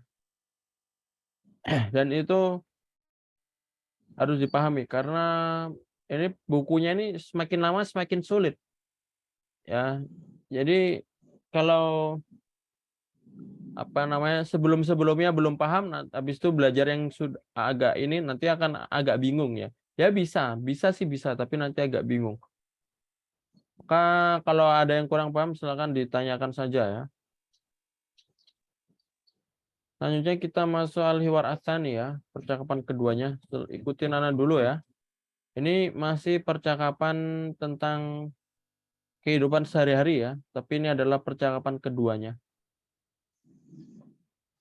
Dan itu harus dipahami karena ini bukunya ini semakin lama semakin sulit. Ya. Jadi kalau sebelum-sebelumnya belum paham, habis itu belajar yang sudah agak ini nanti akan agak bingung ya. Ya bisa sih bisa, tapi nanti agak bingung. Maka kalau ada yang kurang paham silakan ditanyakan saja ya. Selanjutnya kita masuk al-hiwar ats-tsani ya, percakapan keduanya. Ikutin Nana dulu ya. Ini masih percakapan tentang kehidupan sehari-hari ya, tapi ini adalah percakapan keduanya.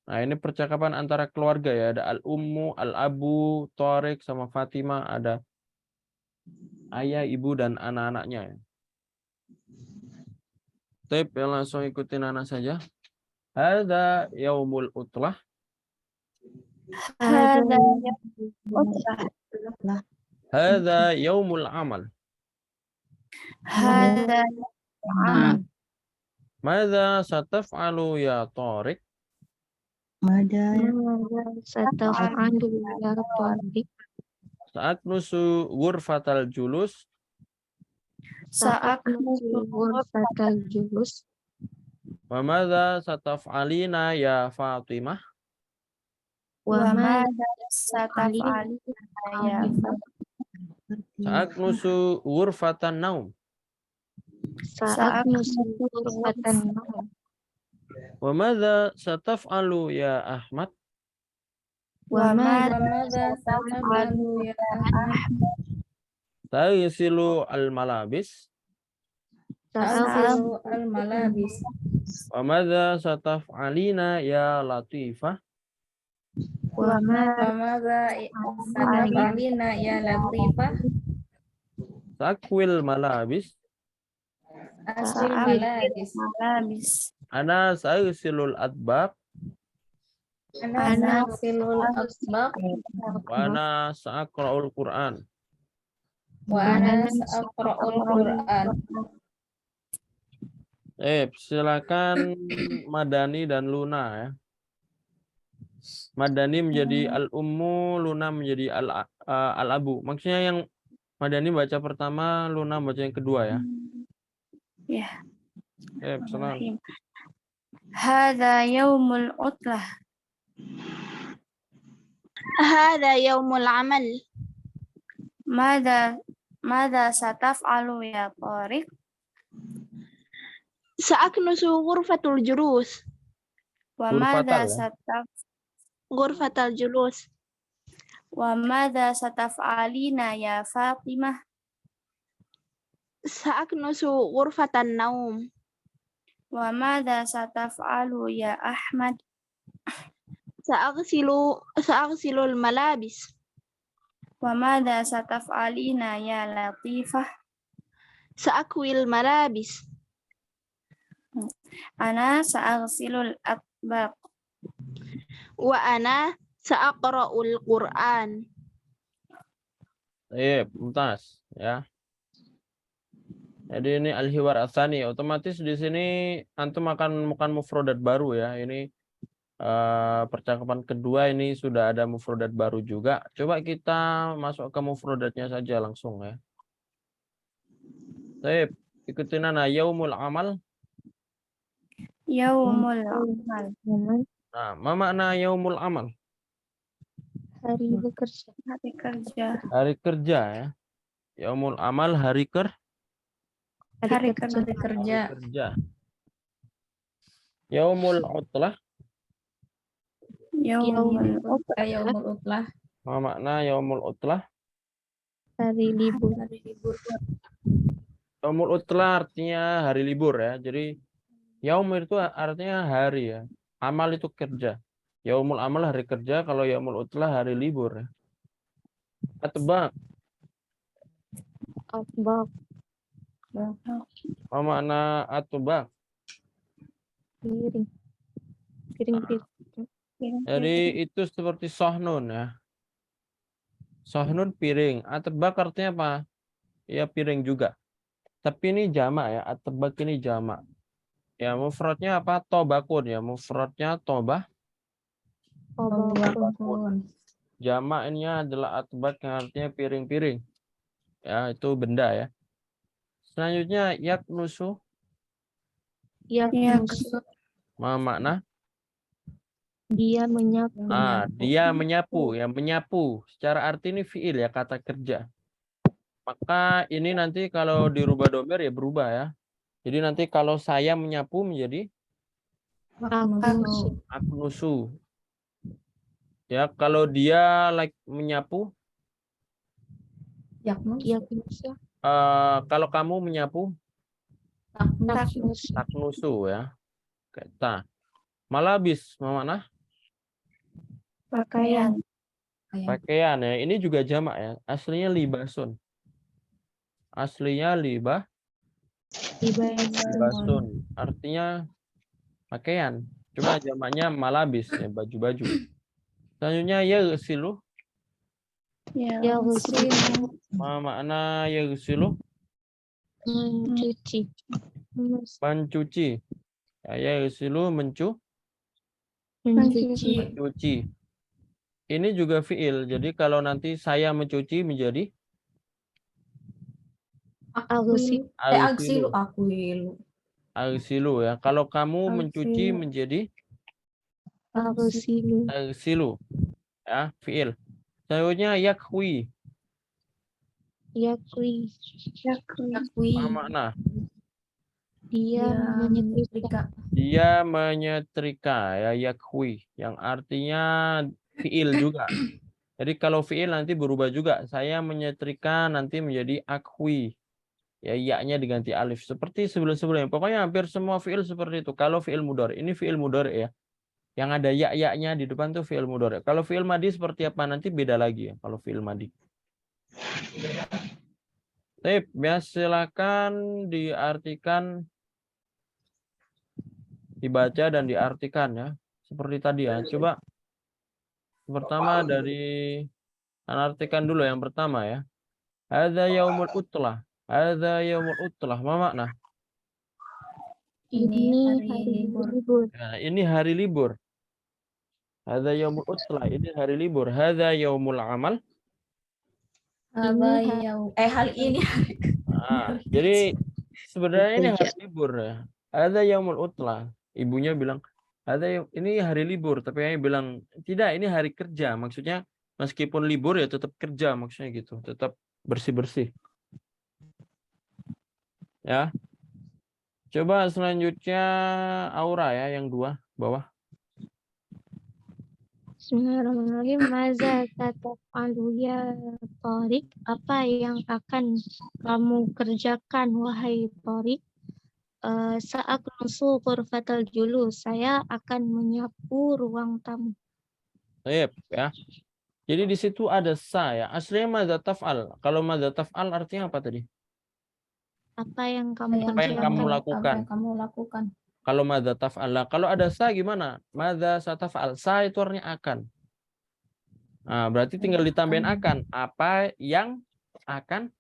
Nah, ini percakapan antara keluarga ya, ada al-ummu, al-abu, Tariq sama Fatimah, ada ayah, ibu dan anak-anaknya ya. Tip, ya langsung ikutin Nana saja. Hadza yaumul utlah. هذا Hadza yaumul amal. هذا عمل Madza sataf'alu ya Tariq? Mada ماذا ستفعل يا طارق؟ Sa'aknusu ghurfatal julus. سأكنس غرفة الجلوس. Wa madza sataf'alina ya Fatimah? وماذا ستفعل يا Sa'aknusu ghurfatan naum. سأكنس غرفة النوم. Wa madza sataf'alu ya Ahmad? وماذا وماذا ستفعل يا أحمد؟ Taghsilu al-malabis. أغسل الملابس. Wa madza sataf'alina ya Latifah? وماذا وماذا ستفعلين يا لطيفة؟ Sakwil malabis. أسوي الملابس. ملابس Ana sa'ghsilul atbaq. أنا أغسل الأطباق Wa ana sa'aqra'ul Qur'an. وأنا سأقرأ القرآن. Silakan Madani dan Luna ya. Madani menjadi al-ummu, Luna menjadi al-abu. Maksudnya yang Madani baca pertama, Luna baca yang kedua ya. Ya. Silakan. هذا يوم العطلة هذا يوم العمل. ماذا ستفعل يا طارق؟ سأكنس غرفة الجلوس. وماذا غرفة غرفة الجلوس. وماذا ستفعلين يا فاطمة؟ سأكنس غرفة النوم. وماذا ستفعل يا أحمد؟ سأغسل الملابس. وماذا ستفعلين يا لطيفة؟ سأكوي الملابس. أنا سأغسل الأطباق. وأنا سأقرأ القرآن. Mumtaz ya. Jadi ini al-hiwar ats-tsani, otomatis di sini antum akan mufradat baru ya. Ini percakapan kedua ini sudah ada mufradat baru juga. Coba kita masuk ke mufradatnya saja langsung ya. Baik, ikutin Nana yaumul amal. Yaumul amal. Nah, ma makna yaumul amal? hari bekerja. Hari kerja. Hari kerja ya. Yaumul amal hari kerja. Hari kerja. Kerja. Yaumul utlah. Yaumul Yaumul utlah. Ma makna yaumul utlah? Hari libur. Yaumul utlah artinya hari libur ya. Jadi yaum itu artinya hari ya. Amal itu kerja. Yaumul amal hari kerja, kalau yaumul utlah hari libur ya. Atbaq. Atbaq. Ma makna atbaq? Piring. Piring. Jadi itu seperti sohnun ya. Sohnun piring. Atbaq artinya apa? Ya piring juga. Tapi ini jamak ya. Atbaq ini jamak. Ya mufradnya apa? Tobakun ya. Mufradnya tobah. Jamaknya adalah atbaq yang artinya piring-piring. Ya itu benda ya. Selanjutnya yaknusu. Yaknusu. Ma makna? Dia menyapu. Dia menyapu, ya menyapu. Secara arti ini fiil ya, kata kerja. Maka ini nanti kalau dirubah domir ya berubah ya. Jadi nanti kalau saya menyapu menjadi Aknusu. aknusu. Ya, kalau dia menyapu, Yaknus. Yaknusu. kalau kamu menyapu, Taknusu. taknusu ya. Kata. Malabis, mana? Pakaian. Pakaian ya. Ini juga jamak ya. Aslinya libasun. Aslinya libasun. Artinya pakaian. Cuma jamaknya malabis ya, baju-baju. Selanjutnya yaghsilu. Yaghsilu. Makna yaghsilu Mencuci. mencuci. Ya, yaghsilu Mencuci. mencuci. Ini juga fiil. Jadi kalau nanti saya mencuci menjadi Aghsilu. Aghsilu. Akwilu. aghsilu ya. Kalau kamu mencuci Aghsilu. menjadi Aghsilu. aghsilu. Ya, fiil. Selanjutnya yakhwi. Yakwi. Yakwi. Apa makna? Dia menyetrika. Dia menyetrika ya, yakhwi, yang artinya fiil juga. Jadi kalau fiil nanti berubah juga. Saya menyetrika nanti menjadi akhwi. Ya, ya-nya diganti alif seperti sebelum-sebelumnya. Pokoknya hampir semua fiil seperti itu. Kalau fiil mudhari, ini fiil mudhari ya. Yang ada ya-nya di depan tuh fiil mudhari. Kalau fiil madi seperti apa nanti beda lagi ya kalau fiil madi. Baik, ya silakan diartikan, dibaca dan diartikan ya. Seperti tadi ya. Coba pertama dari artikan dulu yang pertama ya. Hadza yaumul utlah. Hadza yaumul utlah. Apa makna? Ini hari libur. Nah, ini hari libur. Hadza yaumul utlah. Ini hari libur. Hadza yaumul amal. Hal ini. Jadi sebenarnya ini hari libur ya. Hadza yaumul utlah. Ibunya bilang, ini hari libur, tapi ayah bilang tidak, ini hari kerja. Maksudnya meskipun libur ya tetap kerja, maksudnya gitu, tetap bersih-bersih. Ya. Coba selanjutnya Aura ya, yang 2 bawah. Bismillahirrahmanirrahim. Maza tataf'alu ya Tariq? Apa yang akan kamu kerjakan wahai Tariq? Sa'aknusu ghurfatal julus. Saya akan menyapu ruang tamu. Baik, ya. Jadi di situ ada sa ya. Aslinya madza taf'al. Kalau madza taf'al artinya apa tadi? Apa yang kamu Apa yang kamu kerjakan? lakukan? Apa yang kamu lakukan? Kalau madza taf'al. Kalau ada sa gimana? Madza sataf'al. Sa itu artinya akan. Nah, berarti tinggal ditambahin akan. Apa yang akan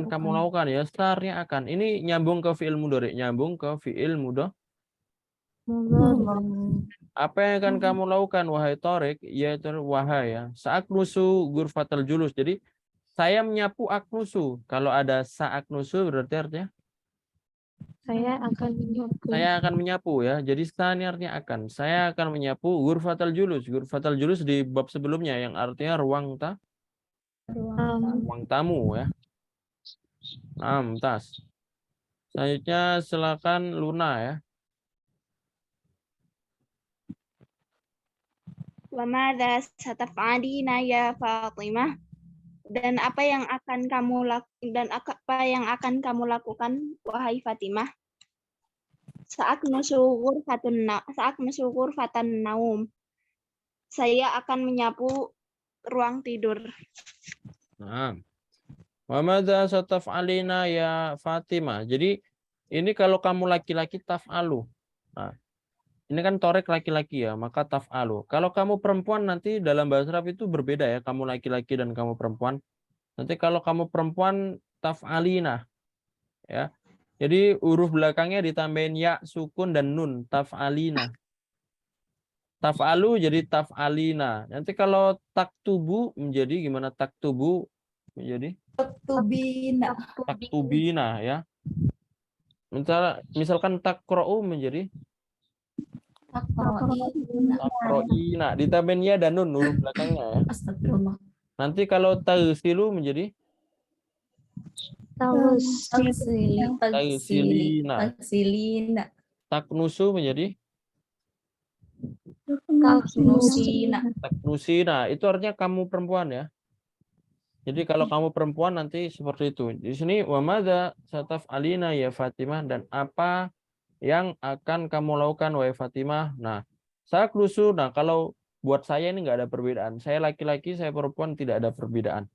kamu lakukan ya, startnya akan. Ini nyambung ke fiil mudhari, nyambung ke fiil mudhari. Apa yang akan kamu lakukan wahai Tariq? Yaitu wahai ya. Sa'aknusu ghurfatal julus. Jadi saya menyapu aknusu. Kalau ada sa'aknusu berarti artinya Saya akan menyapu. saya akan menyapu ya. Jadi sa ini artinya akan. Saya akan menyapu ghurfatal julus. Ghurfatal julus di bab sebelumnya yang artinya ruang tamu ya. Tas. Selanjutnya silakan Luna ya. Wa madza sataf'alina ya Fatimah? Dan apa yang akan kamu lakukan wahai Fatimah? Sa'aknusu ghurfatan naum. Saya akan menyapu ruang tidur. Nah. Wa madza sataf'alina ya Fatimah. Jadi ini kalau kamu laki-laki taf'alu. Nah, ini kan Tariq laki-laki ya, maka taf'alu. Kalau kamu perempuan nanti dalam bahasa Arab itu berbeda ya, kamu laki-laki dan kamu perempuan. Nanti kalau kamu perempuan taf'alina ya. Jadi huruf belakangnya ditambahin ya, sukun dan nun, taf'alina. Taf'alu jadi taf'alina. Nanti kalau taktubu menjadi gimana? Taktubu menjadi taktubina ya. Misalkan takra'u menjadi Taqra'ina. Taqra'ina. Ditambahin ya dan nun huruf belakangnya ya. Astagfirullah. Nanti kalau taghsilu menjadi Tagsilina. Tagsilina. taknusu menjadi Nusina. taknusina. Itu artinya kamu perempuan ya. Jadi kalau kamu perempuan nanti seperti itu. Di sini wa madza sataf'alina ya Fatimah, dan apa yang akan kamu lakukan wahai Fatimah. Nah, saya klusu. Nah, kalau buat saya ini nggak ada perbedaan. Saya laki-laki, saya perempuan, tidak ada perbedaan.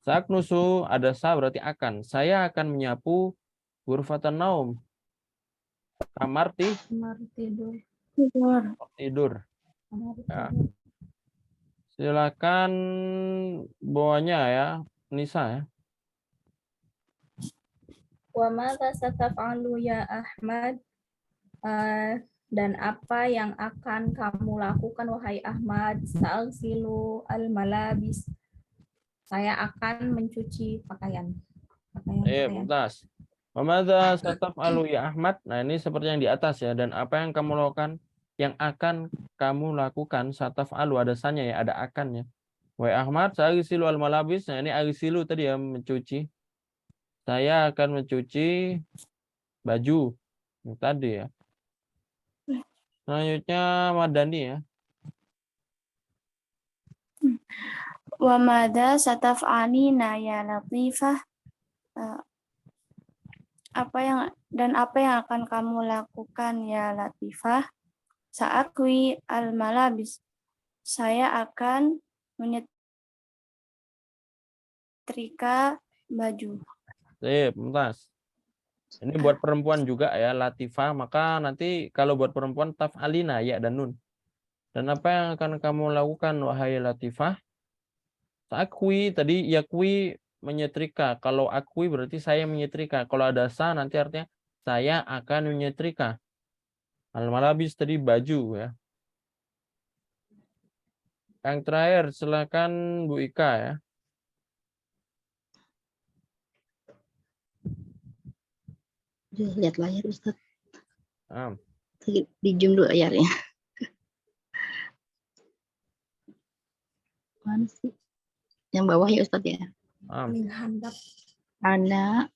Saknusu ada sa berarti akan. Saya akan menyapu ghurfatan naum. Kamar Kamar tidur. tidur. Kamar Ya. tidur. Silakan bawahnya ya, Nisa ya. Wa madza sataf'alu ya Ahmad? Dan apa yang akan kamu lakukan wahai Ahmad? Sa'silu al-malabis. Saya akan mencuci pakaian. Pakaian. Mumtaz. Wa madza sataf'alu ya Ahmad? Nah, ini seperti yang di atas ya. Dan apa yang kamu lakukan? Yang akan kamu lakukan, sataf'alu ada sanya ya, ada akannya. Wahai Ahmad, sa'silu al-malabis. Nah, ini agsilu tadi ya, mencuci. Saya akan mencuci baju. Yang tadi ya. Selanjutnya Madani ya. Wa madza sataf'alina ya Latifah? Apa yang akan kamu lakukan ya Latifah? Sa'akwi al-malabis. Saya akan menyetrika baju. Mumtaz. Ini buat perempuan juga ya, Latifah. Maka nanti kalau buat perempuan taf'alina ya dan nun. Dan apa yang akan kamu lakukan wahai Latifah? Akui tadi yakui menyetrika. Kalau akui berarti saya menyetrika. Kalau ada sa nanti artinya saya akan menyetrika. Al-malabis tadi baju ya. Yang terakhir silakan Bu Ika ya. Lihat layar Ustaz. Ah, Di zoom dulu layarnya. Mana sih? Yang bawah ya Ustaz ya. Handap. Ana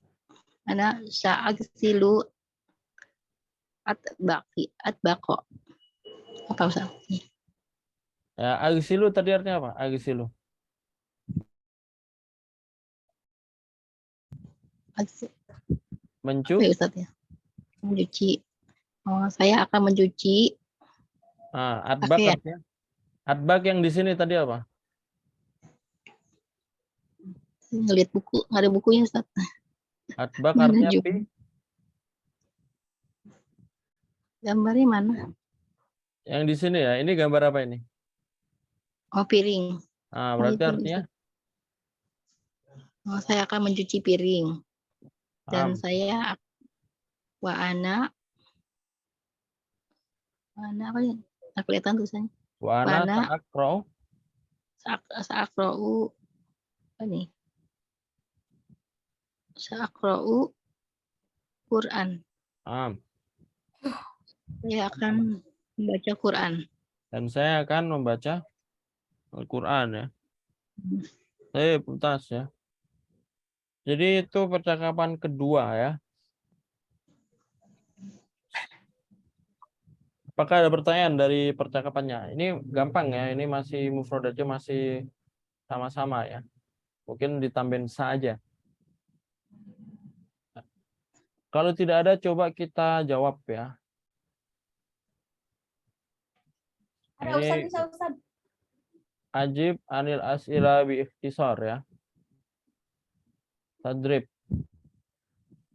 sa'aksilu atbaqo. Apa Ustaz? Ya, agsilu tadi artinya apa? Agsilu. Apa ya Ustaz ya? Mencuci. Oh, saya akan mencuci. Atbak Pakaian. artinya. Atbak yang di sini tadi apa? Ngelihat buku, nggak ada bukunya Ustaz. Atbak Mana artinya juga? pi. Gambarnya mana? Yang di sini ya. Ini gambar apa ini? Oh, piring. Berarti Itu, artinya oh, saya akan mencuci piring. Dan saya ana apa ya? Nggak kelihatan tulisannya. Wana Sa'akra'u apa nih? Sa'akra'u Quran. Saya akan membaca Quran. Dan saya akan membaca Al-Quran ya. Putas ya. Jadi itu percakapan kedua ya. Apakah ada pertanyaan dari percakapannya? Ini gampang ya. Ini masih mufrad aja, masih sama-sama ya. Mungkin ditambahin saja. Kalau tidak ada, coba kita jawab ya. Ini Ustaz. Ajib anil as'ila bi ikhtisar ya. Tadrib.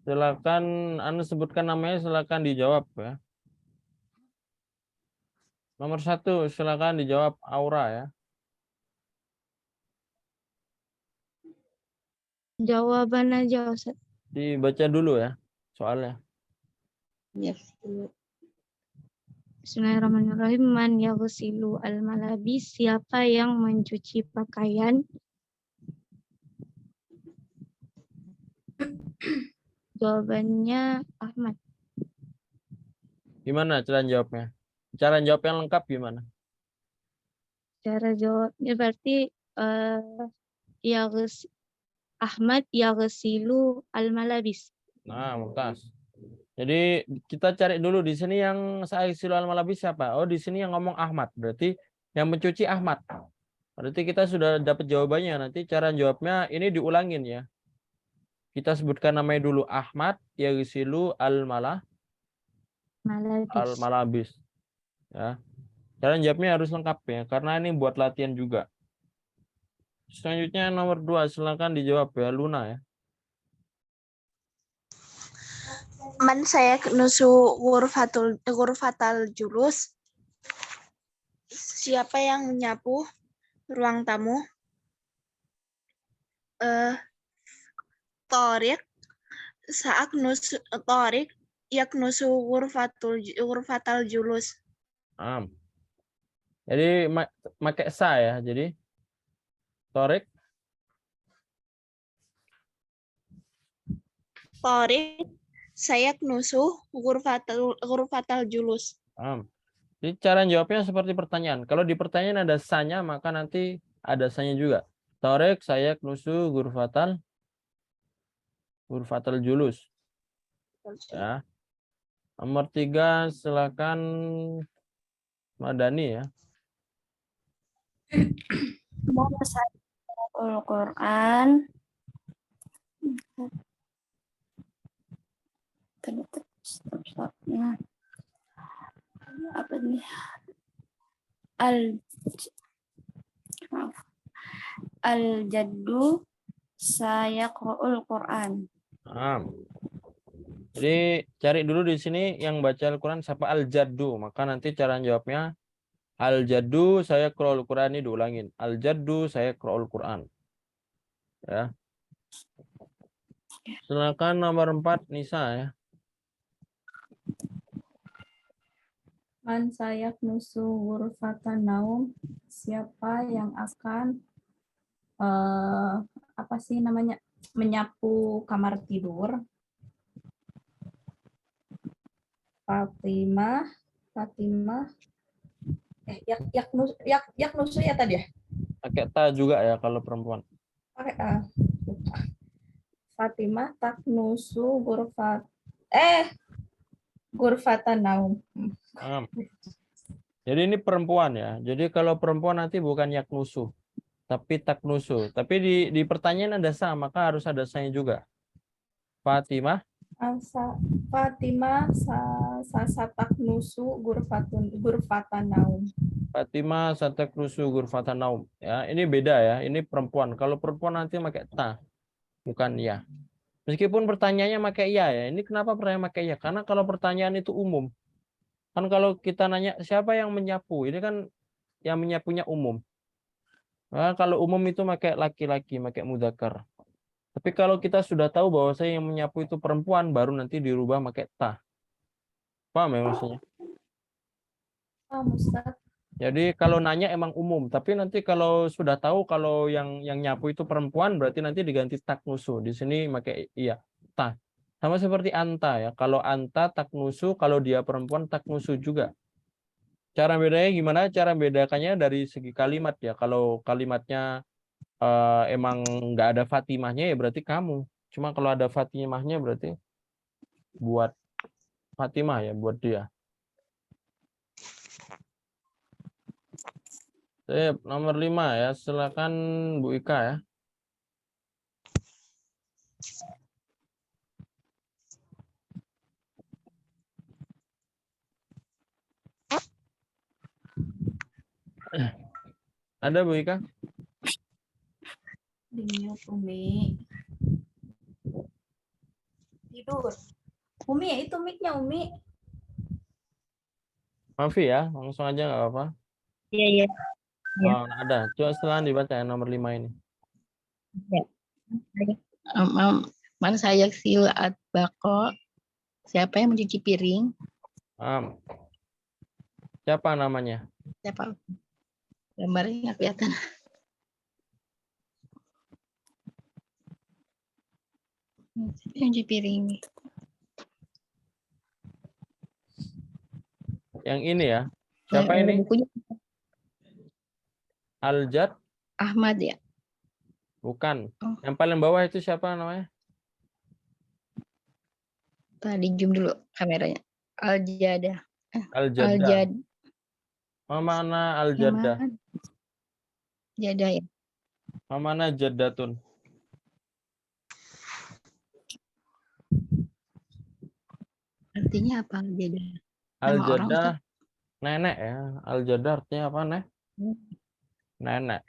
Silakan Anda sebutkan namanya, silakan dijawab ya. Nomor 1 silakan dijawab Aura ya. Jawaban aja Ustaz. Dibaca dulu ya soalnya. Yes. Bismillahirrahmanirrahim. Man yaghsilu al-malabis? Siapa yang mencuci pakaian? Jawabannya Ahmad. Gimana cara jawabnya? Cara jawab yang lengkap gimana? Cara jawabnya berarti Ahmad yaghsilu al-malabis. Nah, mumtaz. Jadi kita cari dulu di sini yang sa'yaghsilu al-malabis siapa? Oh, di sini yang ngomong Ahmad. Berarti yang mencuci Ahmad. Berarti kita sudah dapat jawabannya. Nanti cara jawabnya ini diulangin ya. Kita sebutkan namanya dulu Ahmad yaghsilu Malabis. al-malabis. Ya. Cara jawabnya harus lengkap ya, karena ini buat latihan juga. Selanjutnya nomor 2, silakan dijawab ya Luna ya. Man saya nusu ghurfatal julus. Siapa yang menyapu ruang tamu? Torik Torik yaknusu ghurfatal julus. Jadi pakai sa ya. Jadi Torik saya nusu ghurfatal julus. Jadi cara jawabnya seperti pertanyaan. Kalau di pertanyaan ada sanya, maka nanti ada sanya juga. Torik saya nusu ghurfatal julus. Ya. Nomor 3 silakan Madani ya. Al-Quran. Nah, apa nih? Al-jaddu sayaqra'ul Quran. Jadi cari dulu di sini yang baca Al-Quran siapa Al-Jaddu. Maka nanti cara jawabnya Al-Jaddu saya qra'ul Quran ini diulangin. Al-Jaddu saya qra'ul Quran. Ya. Silakan nomor 4 Nisa ya. Man sayaknusu ghurfatan naum. Siapa yang akan apa sih namanya? Menyapu kamar tidur? Fatimah yaknusu ya tadi ya? Pakai ta juga ya kalau perempuan. Pakai Fatimah taknusu ghurfatan naum. Jadi ini perempuan ya. Jadi kalau perempuan nanti bukan yaknusu, tapi taknusu. Tapi di pertanyaan ada sa, maka harus ada sa juga. Fatimah Sasataknusu ghurfatan naum. Fatimah sataknusu ghurfatan naum. Ya, ini beda ya. Ini perempuan. Kalau perempuan nanti pakai ta, bukan ya. Meskipun pertanyaannya pakai ya ya. Ini kenapa pertanyaan pakai ya? Karena kalau pertanyaan itu umum. Kan kalau kita nanya siapa yang menyapu, ini kan yang menyapunya umum. Nah, kalau umum itu pakai laki-laki, pakai mudzakkar. Tapi kalau kita sudah tahu bahwa saya yang menyapu itu perempuan, baru nanti dirubah pakai ta. Paham ya maksudnya? Ustaz. Jadi kalau nanya emang umum, tapi nanti kalau sudah tahu kalau yang nyapu itu perempuan, berarti nanti diganti taknusu. Di sini pakai iya ta. Sama seperti anta ya. Kalau anta taknusu, kalau dia perempuan taknusu juga. Cara bedanya gimana? Cara bedakannya dari segi kalimat ya. Kalau kalimatnya emang nggak ada Fatimahnya ya berarti kamu. Cuma kalau ada Fatimahnya berarti buat Fatimah ya, buat dia. Nomor 5 ya, silakan Bu Ika ya. Ada Bu Ika? Di mute Umi. Tidur. Umi ya itu mic-nya Umi. Mafi ya, langsung aja nggak apa-apa. Iya. Oh, ada. Coba setelah dibaca ya, nomor 5 ini. Man sayaksil atbaqo. Siapa yang mencuci piring? Siapa namanya? Siapa? Gambarnya nggak kelihatan. Siapa yang mencuci piring? Yang ini ya. Siapa ini? Bukunya Al-Jad? Ahmad ya. Bukan. Oh. Yang paling bawah itu siapa namanya? Tadi zoom dulu kameranya. Al-Jadah. Al-Jaddah. Al-Jad. Mana Yang Al-Jaddah? mana? Jadah ya. Mana Jaddatun? Artinya apa Al-Jadah? Nama orang Al-Jaddah Ustaz? nenek ya. Al-Jaddah artinya apa, Nek? Nenek.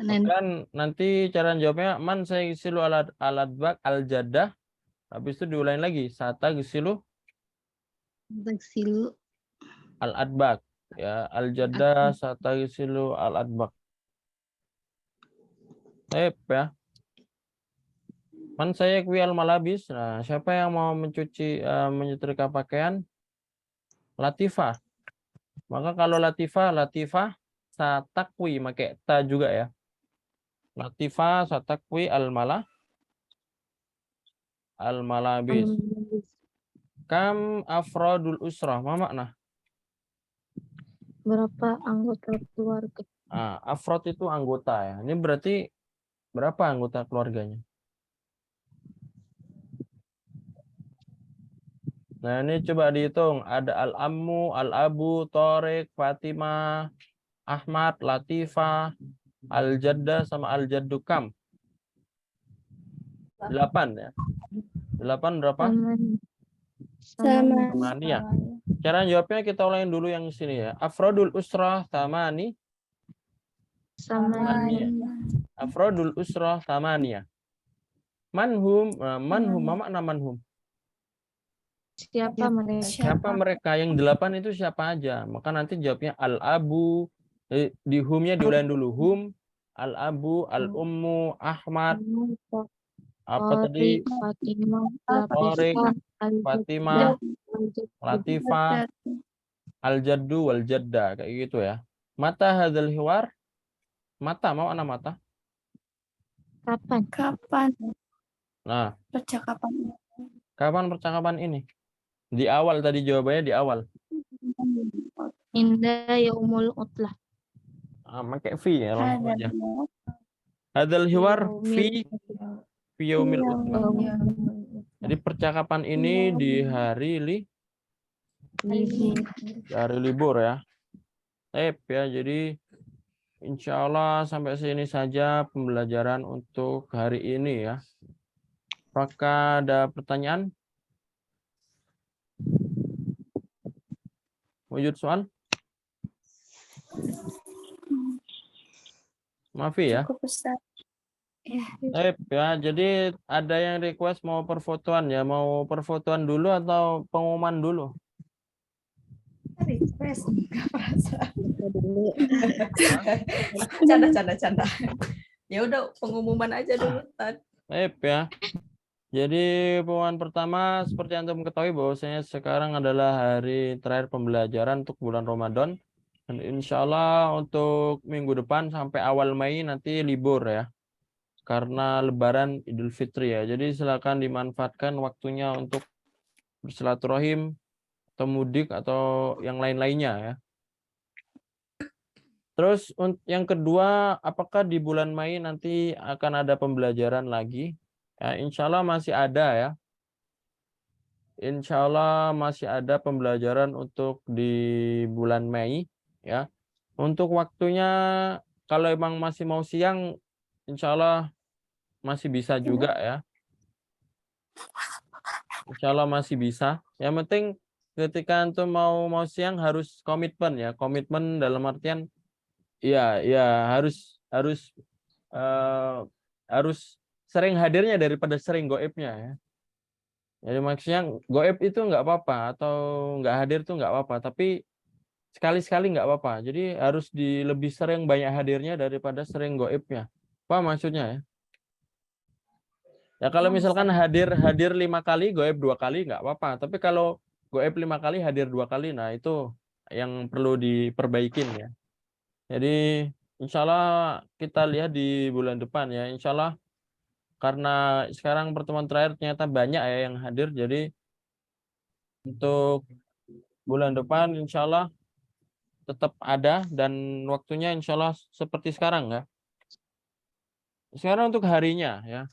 Nenek. Kan nanti cara jawabnya man saya gisilu aladbak al-jaddah. Habis itu diulangi lagi. Sata gisilu Taksilu al-adbak. Ya, al-jaddah sata gisilu al-adbak. Ya. Man saya kuil malabis. Nah, siapa yang mau menyetrika pakaian? Latifah. Maka kalau Latifah satakwi pakai ta juga ya. Latifah satakwi al-malabis. Kam afrodul usrah. Ma makna? Berapa anggota keluarga? Afrod itu anggota ya. Ini berarti berapa anggota keluarganya? Nah, ini coba dihitung. Ada Al-Ammu, Al-Abu, Torik, Fatimah, Ahmad, Latifah, Al-Jaddah, sama Al-Jaddu Kam. 8 ya. 8 berapa? Samaniyah. Cara jawabnya kita ulangin dulu yang sini ya. Afrodul usrah tamani. Samaniyah. Afrodul usrah tamaniyah. Manhum, ma makna manhum? Siapa mereka? Siapa mereka? Yang 8 itu siapa aja? Maka nanti jawabnya al-abu. Di humnya diulangi dulu. Hum, al-abu, al-ummu, Ahmad. Apa tadi? Fatimah, Torik, Latifah, Fatimah, Latifah, Al-Jaddah. al-jaddu, wal-jadda. Kayak gitu ya. Mata hadzal hiwar. Mata, mau anak mata? Kapan? Kapan Nah, percakapan? kapan percakapan ini? Di awal tadi jawabannya di awal. Indah yaumul utlah. Pakai fi ya langsung Ada aja. Hadzal hiwar fi yaumil Iya. utlah. Jadi percakapan ini di hari libur ya. Ya, jadi insya Allah sampai sini saja pembelajaran untuk hari ini ya. Apakah ada pertanyaan? Wujud soal? Maafi ya. Cukup Ustaz. Ya, jadi ada yang request mau perfotoan ya, mau perfotoan dulu atau pengumuman dulu? Request enggak perasaan. Canda. Ya udah pengumuman aja dulu, Tad. Ya. Jadi pengumuman pertama seperti yang antum ketahui bahwasanya sekarang adalah hari terakhir pembelajaran untuk bulan Ramadan. Dan insya Allah untuk minggu depan sampai awal Mei nanti libur ya. Karena Lebaran Idul Fitri ya. Jadi silakan dimanfaatkan waktunya untuk bersilaturahim atau mudik atau yang lain-lainnya ya. Terus yang kedua, apakah di bulan Mei nanti akan ada pembelajaran lagi? Ya, insya Allah masih ada ya. Insya Allah masih ada pembelajaran untuk di bulan Mei ya. Untuk waktunya kalau emang masih mau siang, insya Allah masih bisa juga ya. Insya Allah masih bisa. Yang penting ketika antum mau siang harus komitmen ya. Komitmen dalam artian ya harus sering hadirnya daripada sering goibnya ya. Jadi maksudnya goib itu nggak apa-apa atau nggak hadir itu nggak apa-apa. Tapi sekali-sekali nggak apa-apa. Jadi harus lebih sering banyak hadirnya daripada sering goibnya. Apa maksudnya ya? Ya kalau misalkan hadir 5 kali, goib 2 kali nggak apa-apa. Tapi kalau goib 5 kali, hadir 2 kali, nah itu yang perlu diperbaikin ya. Jadi insya Allah kita lihat di bulan depan ya. Insya Allah karena sekarang pertemuan terakhir ternyata banyak ya yang hadir. Jadi untuk bulan depan insya Allah tetap ada dan waktunya insya Allah seperti sekarang ya. Sekarang untuk harinya ya.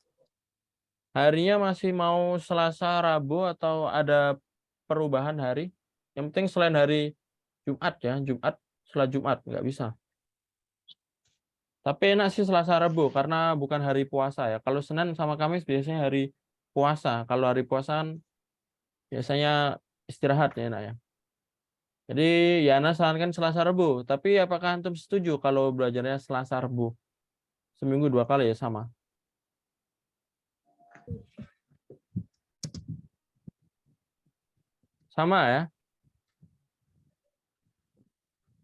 Harinya masih mau Selasa, Rabu atau ada perubahan hari? Yang penting selain hari Jumat ya, Jumat setelah Jumat nggak bisa. Tapi enak sih Selasa Rabu karena bukan hari puasa ya. Kalau Senin sama Kamis biasanya hari puasa. Kalau hari puasa kan biasanya istirahat ya enak ya. Jadi ya Ana sarankan Selasa Rabu. Tapi apakah antum setuju kalau belajarnya Selasa Rabu? Seminggu 2 kali ya sama. Sama ya.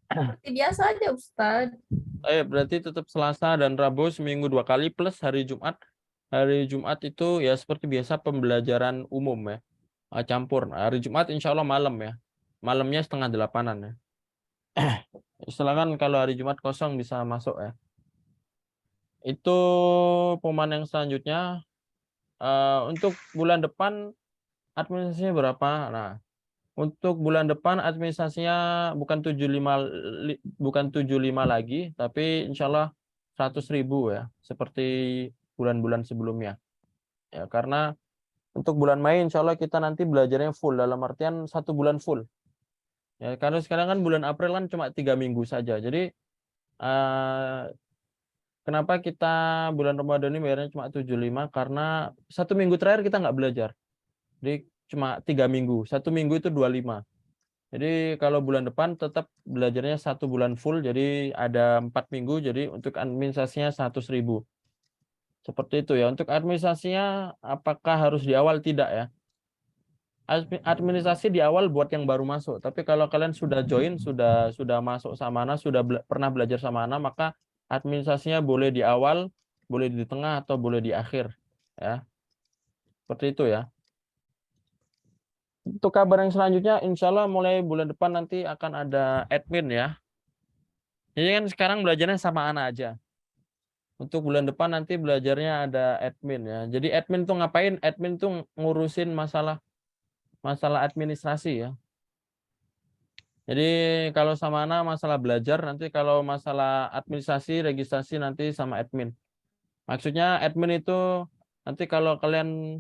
Seperti biasa aja Ustadz. Berarti tetap Selasa dan Rabu seminggu 2 kali plus hari Jumat. Hari Jumat itu ya seperti biasa pembelajaran umum ya. Campur. Hari Jumat insya Allah malam ya. Malamnya 7:30 ya. Silakan kalau hari Jumat kosong bisa masuk ya. Itu pengumuman yang selanjutnya. Untuk bulan depan administrasinya berapa? Nah, untuk bulan depan administrasinya bukan 75 lagi, tapi insya Allah 100.000 ya, seperti bulan-bulan sebelumnya. Ya, karena untuk bulan Mei insya Allah kita nanti belajarnya full, dalam artian 1 bulan full. Ya, karena sekarang kan bulan April kan cuma 3 minggu saja. Jadi kenapa kita bulan Ramadan ini bayarnya cuma 75? Karena 1 minggu terakhir kita nggak belajar. Jadi cuma 3 minggu. 1 minggu itu 25. Jadi kalau bulan depan tetap belajarnya 1 bulan full. Jadi ada 4 minggu. Jadi untuk administrasinya 100.000. Seperti itu ya. Untuk administrasinya apakah harus di awal? Tidak ya. Administrasi di awal buat yang baru masuk. Tapi kalau kalian sudah join, sudah masuk sama Ana, sudah pernah belajar sama Ana, maka administrasinya boleh di awal, boleh di tengah, atau boleh di akhir. Ya. Seperti itu ya. Untuk kabar yang selanjutnya, insya Allah mulai bulan depan nanti akan ada admin ya. Jadi kan sekarang belajarnya sama Ana aja. Untuk bulan depan nanti belajarnya ada admin ya. Jadi admin tuh ngapain? Admin tuh ngurusin masalah administrasi ya. Jadi kalau sama Ana masalah belajar, nanti kalau masalah administrasi, registrasi nanti sama admin. Maksudnya admin itu nanti kalau kalian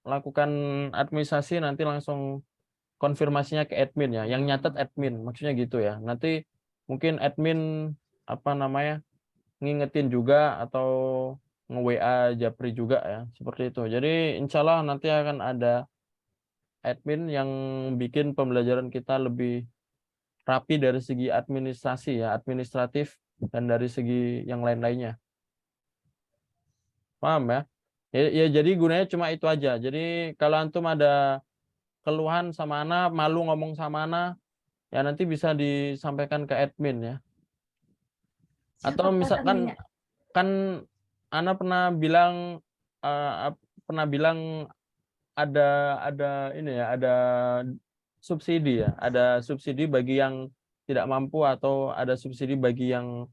lakukan administrasi nanti langsung konfirmasinya ke admin ya. Yang nyatet admin, maksudnya gitu ya. Nanti mungkin admin ngingetin juga atau nge-WA Japri juga ya. Seperti itu. Jadi insya Allah nanti akan ada admin yang bikin pembelajaran kita lebih rapi dari segi administrasi ya, administratif, dan dari segi yang lain-lainnya. Paham ya? Ya jadi gunanya cuma itu aja. Jadi kalau antum ada keluhan sama Ana, malu ngomong sama Ana, ya nanti bisa disampaikan ke admin ya. Atau misalkan kan Ana pernah bilang ada ini ya, ada subsidi ya, ada subsidi bagi yang tidak mampu atau ada subsidi bagi yang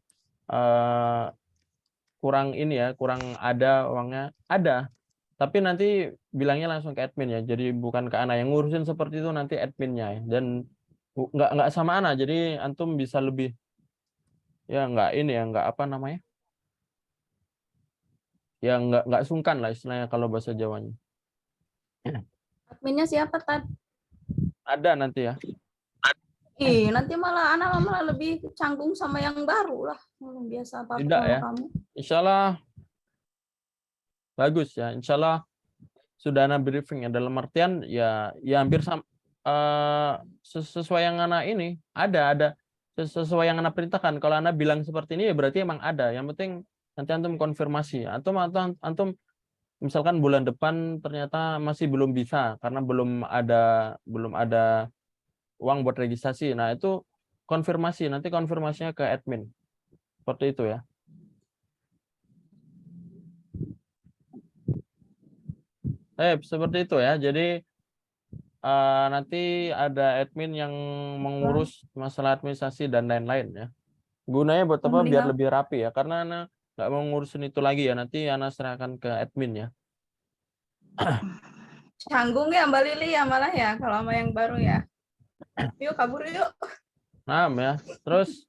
kurang ini ya, kurang ada uangnya, ada. Tapi nanti bilangnya langsung ke admin ya. Jadi bukan ke Ana yang ngurusin seperti itu, nanti adminnya ya. Dan nggak sama Ana. Jadi antum bisa lebih ya nggak ini ya, nggak apa namanya? Ya nggak sungkan lah istilahnya kalau bahasa Jawanya. Adminnya siapa, Tad? Ada nanti ya. Nanti malah anak malah lebih canggung sama yang baru lah. Biasa apa-apa Tidak sama ya. kamu. Insya Allah bagus ya. Insya Allah sudah Ana briefing ya. Dalam artian ya hampir sesuai yang Ana ini ada sesuai yang Ana perintahkan. Kalau Ana bilang seperti ini ya berarti emang ada. Yang penting nanti antum konfirmasi. Antum misalkan bulan depan ternyata masih belum bisa karena belum ada uang buat registrasi. Nah, itu konfirmasi, nanti konfirmasinya ke admin. Seperti itu ya. Seperti itu ya. Jadi nanti ada admin yang mengurus masalah administrasi dan lain-lain ya. Gunanya buat apa? Biar lebih rapi ya. Karena Ana nggak mau ngurusin itu lagi ya. Nanti Ana serahkan ke admin ya. Canggung ya Mbak Lili ya malah ya kalau sama yang baru ya. Yuk kabur yuk. Nah, ya. Terus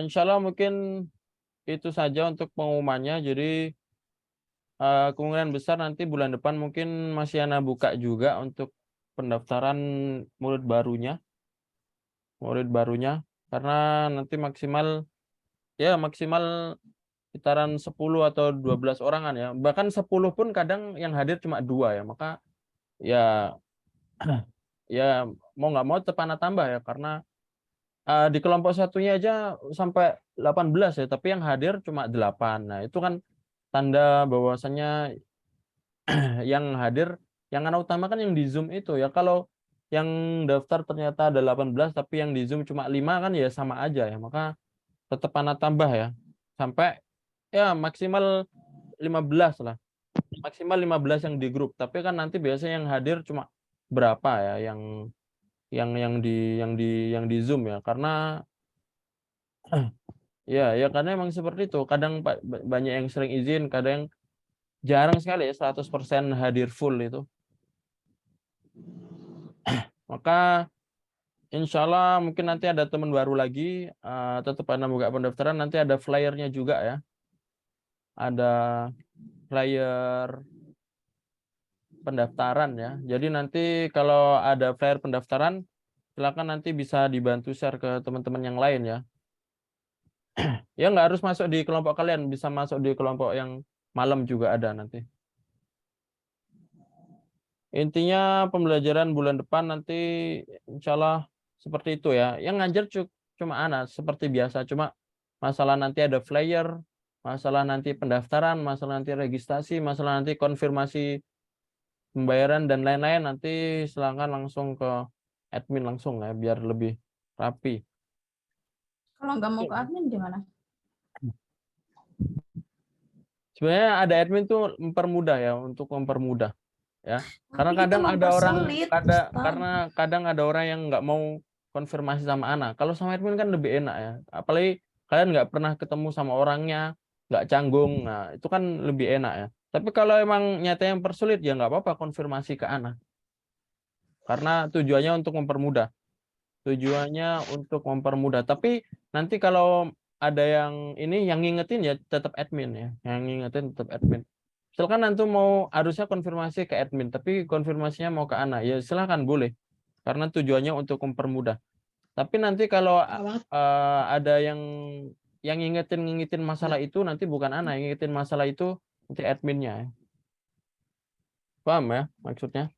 insya Allah mungkin itu saja untuk pengumumannya. Jadi kemungkinan besar nanti bulan depan mungkin masih Ana buka juga untuk pendaftaran murid barunya. Karena nanti maksimal sekitaran 10 atau 12 orangan ya. Bahkan 10 pun kadang yang hadir cuma 2 ya. Maka ya ya mau nggak mau tetap Ana tambah ya, karena di kelompok satunya aja sampai 18 ya, tapi yang hadir cuma 8. Nah, itu kan tanda bahwasannya yang hadir, yang Ana utamakan yang di Zoom itu ya. Kalau yang daftar ternyata ada 18 tapi yang di Zoom cuma 5 kan ya sama aja ya. Maka tetap Ana tambah ya. Sampai ya maksimal 15 lah. Maksimal 15 yang di grup. Tapi kan nanti biasanya yang hadir cuma berapa ya yang di Zoom ya. Karena ya karena emang seperti itu. Kadang banyak yang sering izin, kadang jarang sekali ya 100% hadir full itu. Maka insya Allah mungkin nanti ada teman baru lagi, tetap Anda buka pendaftaran, nanti ada flyernya juga ya. Ada flyer pendaftaran ya. Jadi nanti kalau ada flyer pendaftaran, silakan nanti bisa dibantu share ke teman-teman yang lain ya. Ya nggak harus masuk di kelompok kalian, bisa masuk di kelompok yang malam juga ada nanti. Intinya pembelajaran bulan depan nanti insya Allah seperti itu ya. Yang ngajar cuma Ana seperti biasa, cuma masalah nanti ada flyer, masalah nanti pendaftaran, masalah nanti registrasi, masalah nanti konfirmasi pembayaran dan lain-lain, nanti silakan langsung ke admin langsung ya biar lebih rapi. Kalau nggak mau ke admin gimana? Sebenarnya ada admin tuh mempermudah ya, untuk mempermudah ya. Karena Tapi kadang itu ada orang mempersulit, Ustaz. karena kadang ada orang yang nggak mau konfirmasi sama Ana. Kalau sama admin kan lebih enak ya. Apalagi kalian nggak pernah ketemu sama orangnya, nggak canggung. Nah, itu kan lebih enak ya. Tapi kalau emang nyata yang persulit ya nggak apa-apa konfirmasi ke Ana. Karena tujuannya untuk mempermudah. Tapi nanti kalau ada yang ini yang ngingetin ya tetap admin ya. Yang ngingetin tetap admin. Silakan nanti mau harusnya konfirmasi ke admin, tapi konfirmasinya mau ke Ana. Ya silakan boleh. Karena tujuannya untuk mempermudah. Tapi nanti kalau ada yang ngingetin masalah itu, nanti bukan Ana yang ngingetin masalah itu, nanti adminnya. Paham ya maksudnya?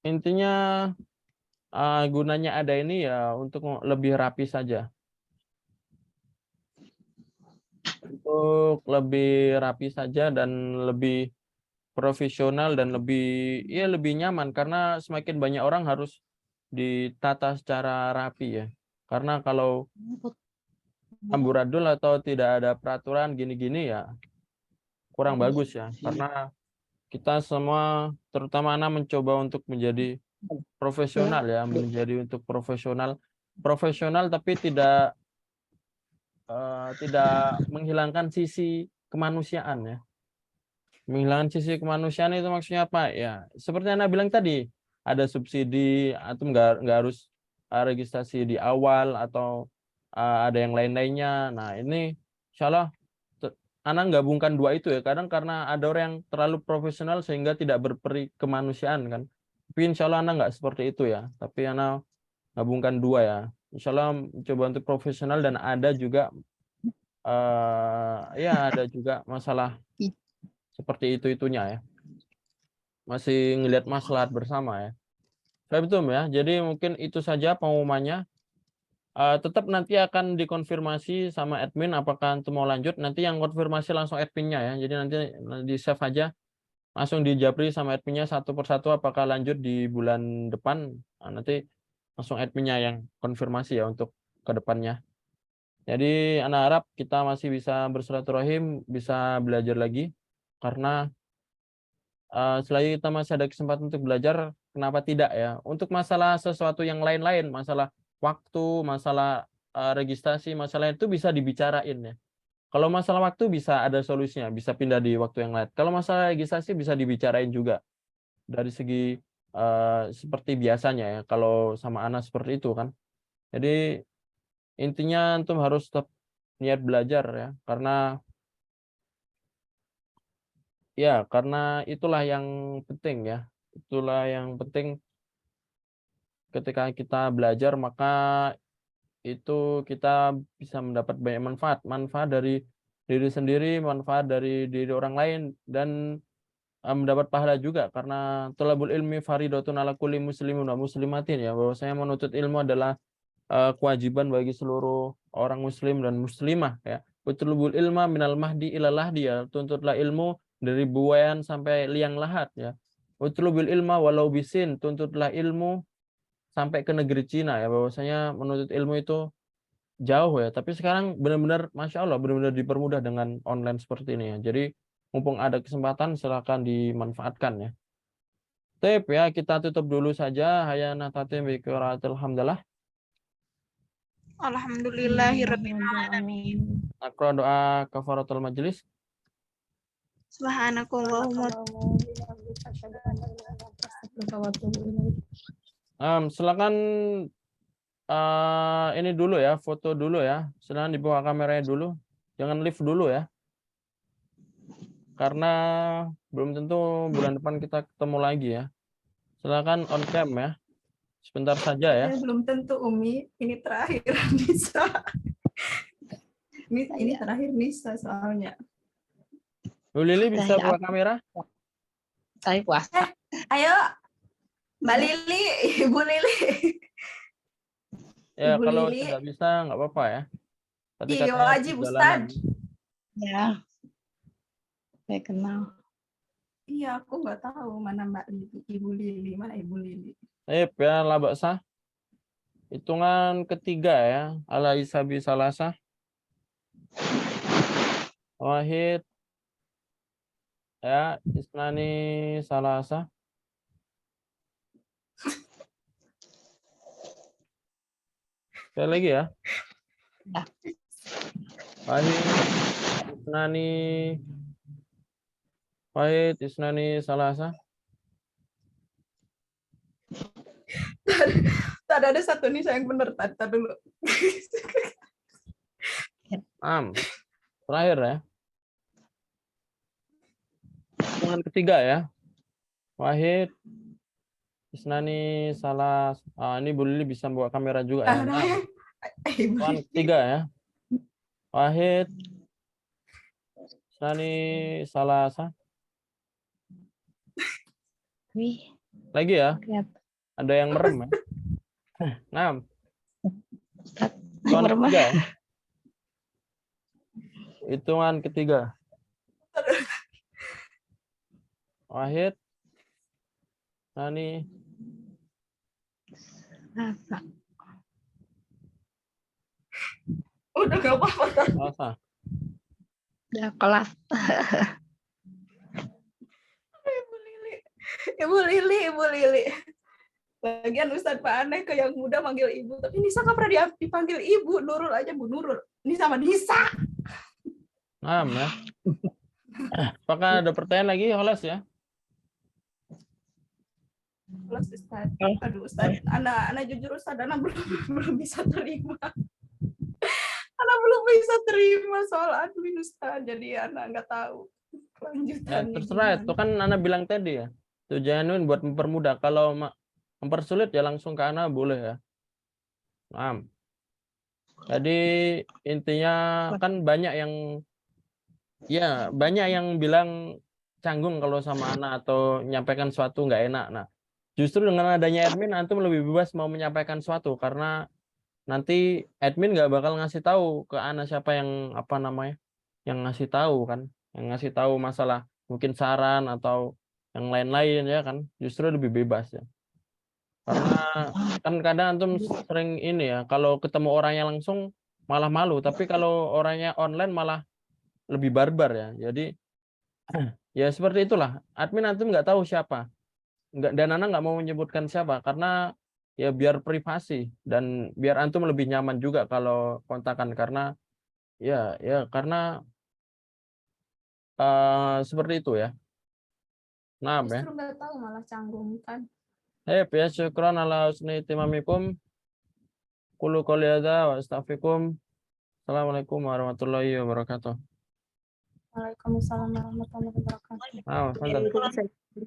Intinya gunanya ada ini ya untuk lebih rapi saja. Untuk lebih rapi saja dan lebih profesional dan lebih nyaman, karena semakin banyak orang harus ditata secara rapi ya. Karena kalau amburadul atau tidak ada peraturan gini-gini ya kurang bagus ya. Karena kita semua terutama Ana mencoba untuk menjadi profesional ya, profesional tapi tidak menghilangkan sisi kemanusiaan ya. Menghilangkan sisi kemanusiaan itu maksudnya apa ya? Seperti Anda bilang tadi, ada subsidi atau nggak harus registrasi di awal atau ada yang lain-lainnya. Nah ini insya Allah Anda gabungkan dua itu ya. Kadang karena ada orang yang terlalu profesional sehingga tidak berperi kemanusiaan kan. Tapi insya Allah Anda nggak seperti itu ya. Tapi Anda gabungkan dua ya. Insya Allah coba untuk profesional dan ada juga ada juga masalah seperti itunya ya. Masih ngelihat maslahat bersama ya. Saya betul ya. Jadi mungkin itu saja pengumumannya. Tetap nanti akan dikonfirmasi sama admin apakah itu mau lanjut. Nanti yang konfirmasi langsung adminnya ya. Jadi nanti di save aja. Langsung dijapri sama adminnya satu persatu apakah lanjut di bulan depan. Nah, nanti langsung adminnya yang konfirmasi ya untuk ke depannya. Jadi anak harap kita masih bisa bersilaturahim, bisa belajar lagi. Karena selagi kita masih ada kesempatan untuk belajar, kenapa tidak ya? Untuk masalah sesuatu yang lain-lain, masalah waktu, masalah registrasi, masalah itu bisa dibicarain ya. Kalau masalah waktu bisa ada solusinya, bisa pindah di waktu yang lain. Kalau masalah registrasi bisa dibicarain juga. Dari segi seperti biasanya ya kalau sama anak seperti itu kan. Jadi intinya antum harus tetap niat belajar ya, karena itulah yang penting ya. Itulah yang penting ketika kita belajar, maka itu kita bisa mendapat banyak manfaat. Manfaat dari diri sendiri, manfaat dari diri orang lain, dan mendapat pahala juga, karena thalabul ilmi faridatun ala kulli muslimin wa muslimatin ya, bahwasanya menuntut ilmu adalah kewajiban bagi seluruh orang muslim dan muslimah ya. Utlubul ilma minal mahdi ilal lahdi ya, tuntutlah ilmu dari buayan sampai liang lahat ya. Utlubul ilma walau bisin, tuntutlah ilmu sampai ke negeri Cina ya, bahwasanya menuntut ilmu itu jauh ya. Tapi sekarang benar-benar Masya Allah, benar-benar dipermudah dengan online seperti ini ya. Jadi mumpung ada kesempatan, silakan dimanfaatkan ya. Tip ya, kita tutup dulu saja. Hayana tatim bi qiraatil hamdalah. Alhamdulillahirabbil alamin. Akra doa kafaratul majlis. Subhanakallahumma Silakan ini dulu ya, foto dulu ya. Silakan dibuka kameranya dulu. Jangan live dulu ya. Karena belum tentu bulan depan kita ketemu lagi ya. Silakan on cam ya. Sebentar saja ya. Belum tentu Umi, ini terakhir Nisa. Ini terakhir Nisa soalnya. Bu Lili bisa buka kamera? Saya puasa. Ayo, Mbak Lili, Ibu Lili. Ya, Ibu kalau Lili. tidak bisa nggak apa-apa ya. Tadi Iya, katanya wajib perjalanan. Ustaz. Ya. Saya kenal. Iya, aku nggak tahu mana Mbak Lili, Ibu Lili, mana Ibu Lili. Ya, la ba'sa. Hitungan ketiga ya. Ala isabi salasa. Wahid. Ya, isnani salasa. Sekali lagi ya. Ya. Wahid, isnani. Wahid, isnani salasa. Tadi ada satu Nisa yang benar, tadi dulu. Terakhir ya. Hitungan ketiga ya. Wahid, isnani salas. Ini Bu Lili bisa buka kamera juga ya. Hitungan ketiga ya. Wahid, isnani salasa. Wih, Lagi ya. lihat. Ada yang merem ya. Ustaz, Hitungan merem. ketiga ya. Hitungan ketiga. Wahid, Nani, Rasa. Udah gak apa-apa. Salasa. Udah kelas. Ibu Lili. Bagian Ustadz Pak Aneh ke yang muda manggil ibu, tapi Nisa nggak pernah dipanggil ibu. Nurul aja Bu Nurul. Ini sama Nisa. Ya. Apakah ada pertanyaan lagi, Holas ya? Plus Ustadz. Aduh Ustadz, anak jujur Ustadz, anak belum bisa terima. Anak belum bisa terima soal admin Ustadz. Jadi anak nggak tahu kelanjutannya. Ya, terserah, itu kan Ana bilang tadi ya. Tujuannya buat mempermudah. Kalau mempersulit ya langsung ke Ana boleh ya. Jadi intinya kan banyak yang bilang canggung kalau sama Ana atau menyampaikan sesuatu nggak enak. Nah, justru dengan adanya admin antum lebih bebas mau menyampaikan sesuatu, karena nanti admin nggak bakal ngasih tahu ke Ana siapa yang yang ngasih tahu kan, yang ngasih tahu masalah mungkin saran atau yang lain-lain ya kan, justru lebih bebas ya. Karena kan kadang antum sering ini ya, kalau ketemu orangnya langsung malah malu, tapi kalau orangnya online malah lebih barbar ya. Jadi ya seperti itulah, admin antum nggak tahu siapa, dan Ana nggak mau menyebutkan siapa karena ya biar privasi dan biar antum lebih nyaman juga kalau kontakan, karena karena seperti itu ya. Nah, Justru nggak tahu malah canggung kan. Ya, syukran ala husni timamikum. Qulu qouli hadza wa astaghfirukum. Assalamualaikum warahmatullahi wabarakatuh. Waalaikumsalam warahmatullahi wabarakatuh. Fadhal. Waalaikumsalam.